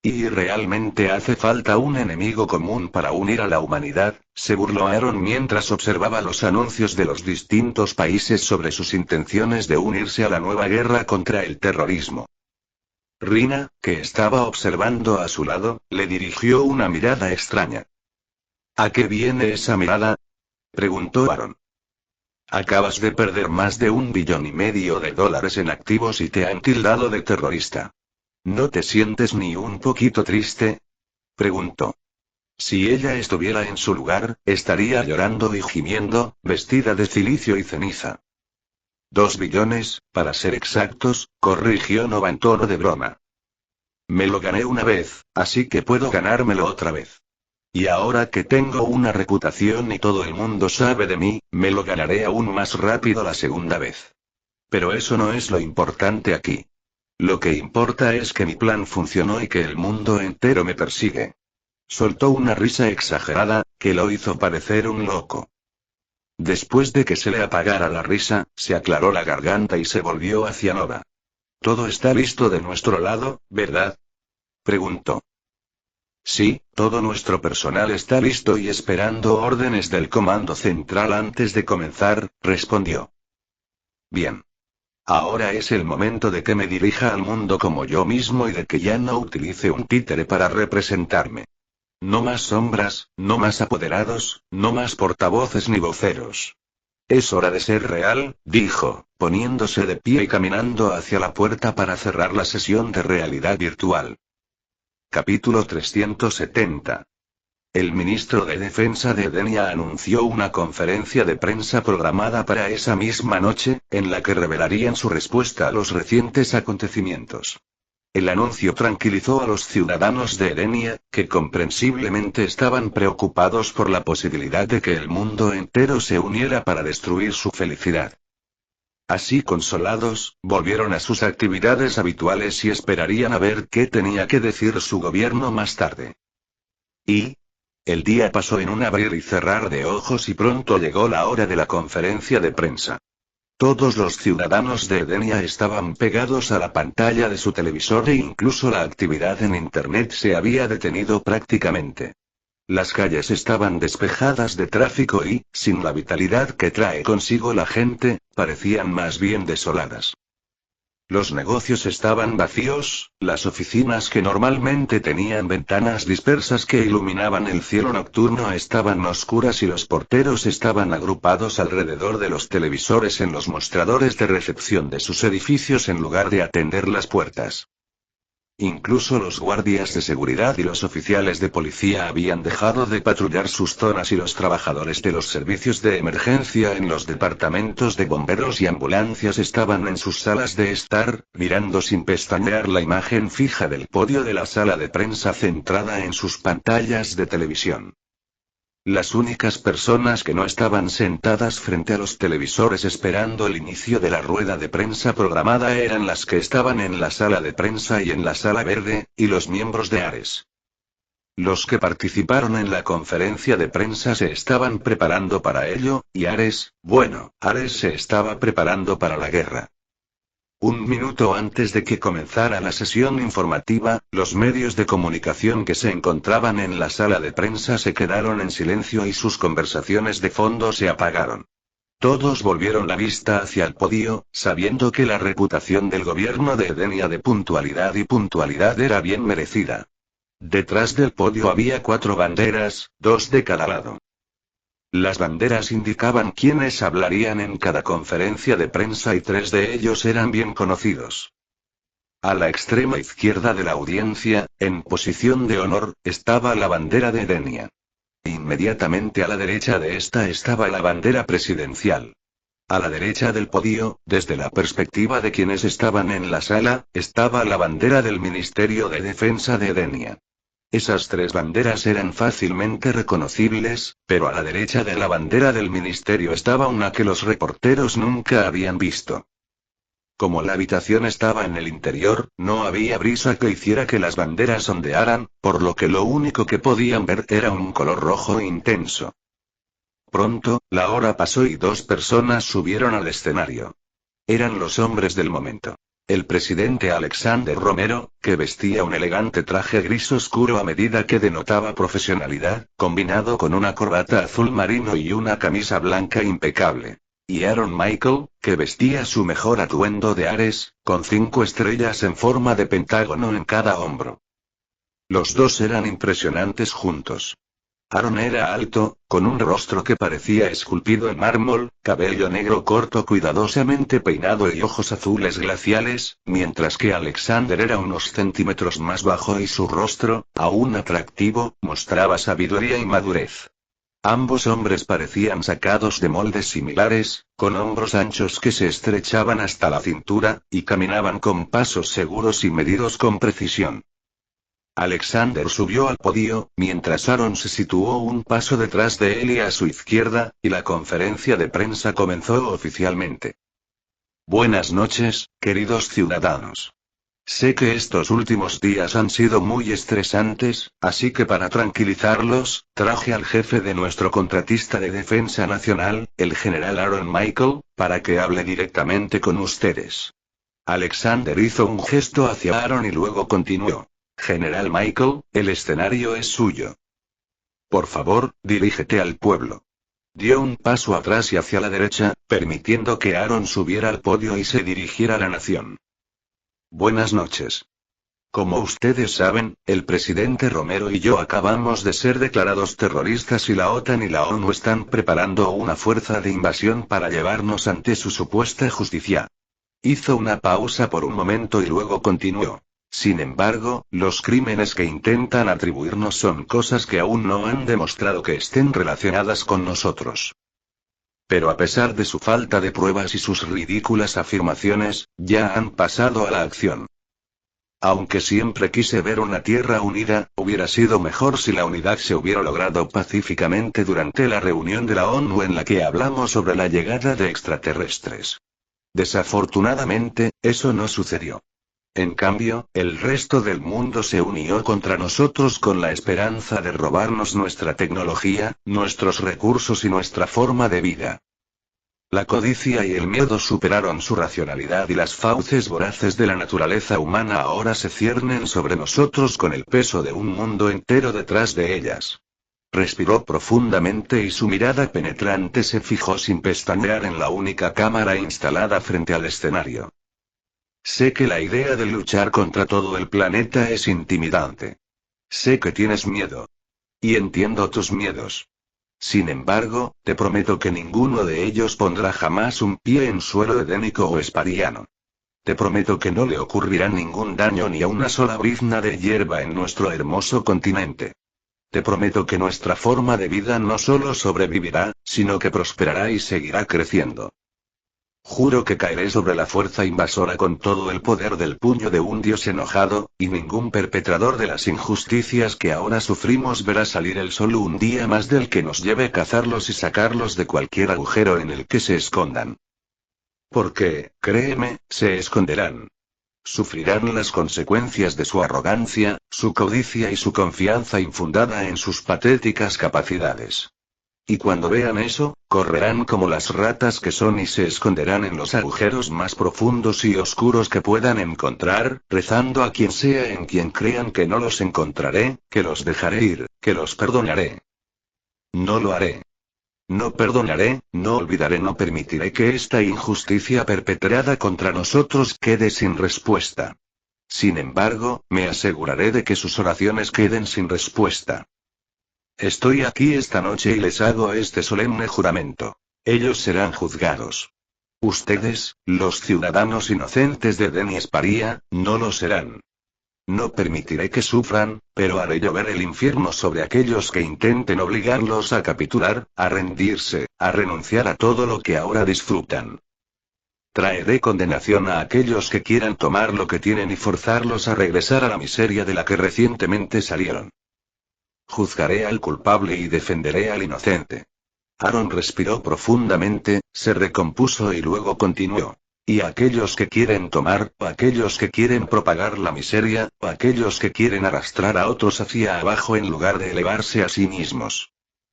¿Y realmente hace falta un enemigo común para unir a la humanidad?, se burló Aaron mientras observaba los anuncios de los distintos países sobre sus intenciones de unirse a la nueva guerra contra el terrorismo. Rina, que estaba observando a su lado, le dirigió una mirada extraña. ¿A qué viene esa mirada? Preguntó Aaron. Acabas de perder más de $1,5 billones en activos y te han tildado de terrorista. ¿No te sientes ni un poquito triste? Preguntó. Si ella estuviera en su lugar, estaría llorando y gimiendo, vestida de cilicio y ceniza. 2 billones, para ser exactos, corrigió Nova en tono de broma. Me lo gané una vez, así que puedo ganármelo otra vez. Y ahora que tengo una reputación y todo el mundo sabe de mí, me lo ganaré aún más rápido la segunda vez. Pero eso no es lo importante aquí. Lo que importa es que mi plan funcionó y que el mundo entero me persigue. Soltó una risa exagerada, que lo hizo parecer un loco. Después de que se le apagara la risa, se aclaró la garganta y se volvió hacia Nova. «Todo está listo de nuestro lado, ¿verdad?», preguntó. «Sí, todo nuestro personal está listo y esperando órdenes del comando central antes de comenzar», respondió. «Bien. Ahora es el momento de que me dirija al mundo como yo mismo y de que ya no utilice un títere para representarme. No más sombras, no más apoderados, no más portavoces ni voceros. Es hora de ser real», dijo, poniéndose de pie y caminando hacia la puerta para cerrar la sesión de realidad virtual. Capítulo 370. El ministro de Defensa de Edenia anunció una conferencia de prensa programada para esa misma noche, en la que revelarían su respuesta a los recientes acontecimientos. El anuncio tranquilizó a los ciudadanos de Edenia, que comprensiblemente estaban preocupados por la posibilidad de que el mundo entero se uniera para destruir su felicidad. Así consolados, volvieron a sus actividades habituales y esperarían a ver qué tenía que decir su gobierno más tarde. Y el día pasó en un abrir y cerrar de ojos y pronto llegó la hora de la conferencia de prensa. Todos los ciudadanos de Edenia estaban pegados a la pantalla de su televisor e incluso la actividad en Internet se había detenido prácticamente. Las calles estaban despejadas de tráfico y, sin la vitalidad que trae consigo la gente, parecían más bien desoladas. Los negocios estaban vacíos, las oficinas que normalmente tenían ventanas dispersas que iluminaban el cielo nocturno estaban oscuras y los porteros estaban agrupados alrededor de los televisores en los mostradores de recepción de sus edificios en lugar de atender las puertas. Incluso los guardias de seguridad y los oficiales de policía habían dejado de patrullar sus zonas y los trabajadores de los servicios de emergencia en los departamentos de bomberos y ambulancias estaban en sus salas de estar, mirando sin pestañear la imagen fija del podio de la sala de prensa centrada en sus pantallas de televisión. Las únicas personas que no estaban sentadas frente a los televisores esperando el inicio de la rueda de prensa programada eran las que estaban en la sala de prensa y en la sala verde, y los miembros de Ares. Los que participaron en la conferencia de prensa se estaban preparando para ello, y Ares se estaba preparando para la guerra. Un minuto antes de que comenzara la sesión informativa, los medios de comunicación que se encontraban en la sala de prensa se quedaron en silencio y sus conversaciones de fondo se apagaron. Todos volvieron la vista hacia el podio, sabiendo que la reputación del gobierno de Edenia de puntualidad era bien merecida. Detrás del podio había 4 banderas, 2 de cada lado. Las banderas indicaban quiénes hablarían en cada conferencia de prensa y 3 de ellos eran bien conocidos. A la extrema izquierda de la audiencia, en posición de honor, estaba la bandera de Edenia. Inmediatamente a la derecha de esta estaba la bandera presidencial. A la derecha del podio, desde la perspectiva de quienes estaban en la sala, estaba la bandera del Ministerio de Defensa de Edenia. Esas 3 banderas eran fácilmente reconocibles, pero a la derecha de la bandera del ministerio estaba una que los reporteros nunca habían visto. Como la habitación estaba en el interior, no había brisa que hiciera que las banderas ondearan, por lo que lo único que podían ver era un color rojo intenso. Pronto, la hora pasó y 2 personas subieron al escenario. Eran los hombres del momento. El presidente Alexander Romero, que vestía un elegante traje gris oscuro a medida que denotaba profesionalidad, combinado con una corbata azul marino y una camisa blanca impecable. Y Aaron Michael, que vestía su mejor atuendo de Ares, con 5 estrellas en forma de pentágono en cada hombro. Los dos eran impresionantes juntos. Aaron era alto, con un rostro que parecía esculpido en mármol, cabello negro corto cuidadosamente peinado y ojos azules glaciales, mientras que Alexander era unos centímetros más bajo y su rostro, aún atractivo, mostraba sabiduría y madurez. Ambos hombres parecían sacados de moldes similares, con hombros anchos que se estrechaban hasta la cintura, y caminaban con pasos seguros y medidos con precisión. Alexander subió al podio, mientras Aaron se situó un paso detrás de él y a su izquierda, y la conferencia de prensa comenzó oficialmente. Buenas noches, queridos ciudadanos. Sé que estos últimos días han sido muy estresantes, así que para tranquilizarlos, traje al jefe de nuestro contratista de defensa nacional, el general Aaron Michael, para que hable directamente con ustedes. Alexander hizo un gesto hacia Aaron y luego continuó. General Michael, el escenario es suyo. Por favor, dirígete al pueblo. Dio un paso atrás y hacia la derecha, permitiendo que Aaron subiera al podio y se dirigiera a la nación. Buenas noches. Como ustedes saben, el presidente Romero y yo acabamos de ser declarados terroristas y la OTAN y la ONU están preparando una fuerza de invasión para llevarnos ante su supuesta justicia. Hizo una pausa por un momento y luego continuó. Sin embargo, los crímenes que intentan atribuirnos son cosas que aún no han demostrado que estén relacionadas con nosotros. Pero a pesar de su falta de pruebas y sus ridículas afirmaciones, ya han pasado a la acción. Aunque siempre quise ver una tierra unida, hubiera sido mejor si la unidad se hubiera logrado pacíficamente durante la reunión de la ONU en la que hablamos sobre la llegada de extraterrestres. Desafortunadamente, eso no sucedió. En cambio, el resto del mundo se unió contra nosotros con la esperanza de robarnos nuestra tecnología, nuestros recursos y nuestra forma de vida. La codicia y el miedo superaron su racionalidad y las fauces voraces de la naturaleza humana ahora se ciernen sobre nosotros con el peso de un mundo entero detrás de ellas. Respiró profundamente y su mirada penetrante se fijó sin pestañear en la única cámara instalada frente al escenario. Sé que la idea de luchar contra todo el planeta es intimidante. Sé que tienes miedo. Y entiendo tus miedos. Sin embargo, te prometo que ninguno de ellos pondrá jamás un pie en suelo edénico o espariano. Te prometo que no le ocurrirá ningún daño ni a una sola brizna de hierba en nuestro hermoso continente. Te prometo que nuestra forma de vida no solo sobrevivirá, sino que prosperará y seguirá creciendo. Juro que caeré sobre la fuerza invasora con todo el poder del puño de un dios enojado, y ningún perpetrador de las injusticias que ahora sufrimos verá salir el sol un día más del que nos lleve cazarlos y sacarlos de cualquier agujero en el que se escondan. Porque, créeme, se esconderán. Sufrirán las consecuencias de su arrogancia, su codicia y su confianza infundada en sus patéticas capacidades. Y cuando vean eso, correrán como las ratas que son y se esconderán en los agujeros más profundos y oscuros que puedan encontrar, rezando a quien sea en quien crean que no los encontraré, que los dejaré ir, que los perdonaré. No lo haré. No perdonaré, no olvidaré, no permitiré que esta injusticia perpetrada contra nosotros quede sin respuesta. Sin embargo, me aseguraré de que sus oraciones queden sin respuesta. Estoy aquí esta noche y les hago este solemne juramento. Ellos serán juzgados. Ustedes, los ciudadanos inocentes de Eden y Esparia, no lo serán. No permitiré que sufran, pero haré llover el infierno sobre aquellos que intenten obligarlos a capitular, a rendirse, a renunciar a todo lo que ahora disfrutan. Traeré condenación a aquellos que quieran tomar lo que tienen y forzarlos a regresar a la miseria de la que recientemente salieron. Juzgaré al culpable y defenderé al inocente. Aaron respiró profundamente, se recompuso y luego continuó. Y aquellos que quieren tomar, aquellos que quieren propagar la miseria, aquellos que quieren arrastrar a otros hacia abajo en lugar de elevarse a sí mismos.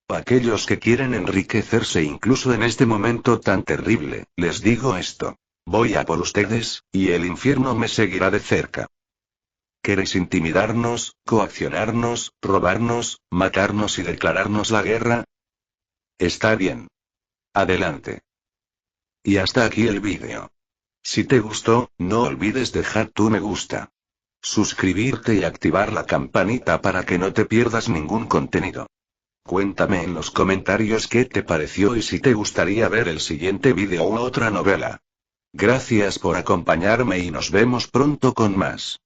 Aquellos que quieren enriquecerse incluso en este momento tan terrible, les digo esto. Voy a por ustedes, y el infierno me seguirá de cerca. ¿Queréis intimidarnos, coaccionarnos, robarnos, matarnos y declararnos la guerra? Está bien. Adelante. Y hasta aquí el vídeo. Si te gustó, no olvides dejar tu me gusta. Suscribirte y activar la campanita para que no te pierdas ningún contenido. Cuéntame en los comentarios qué te pareció y si te gustaría ver el siguiente vídeo u otra novela. Gracias por acompañarme y nos vemos pronto con más.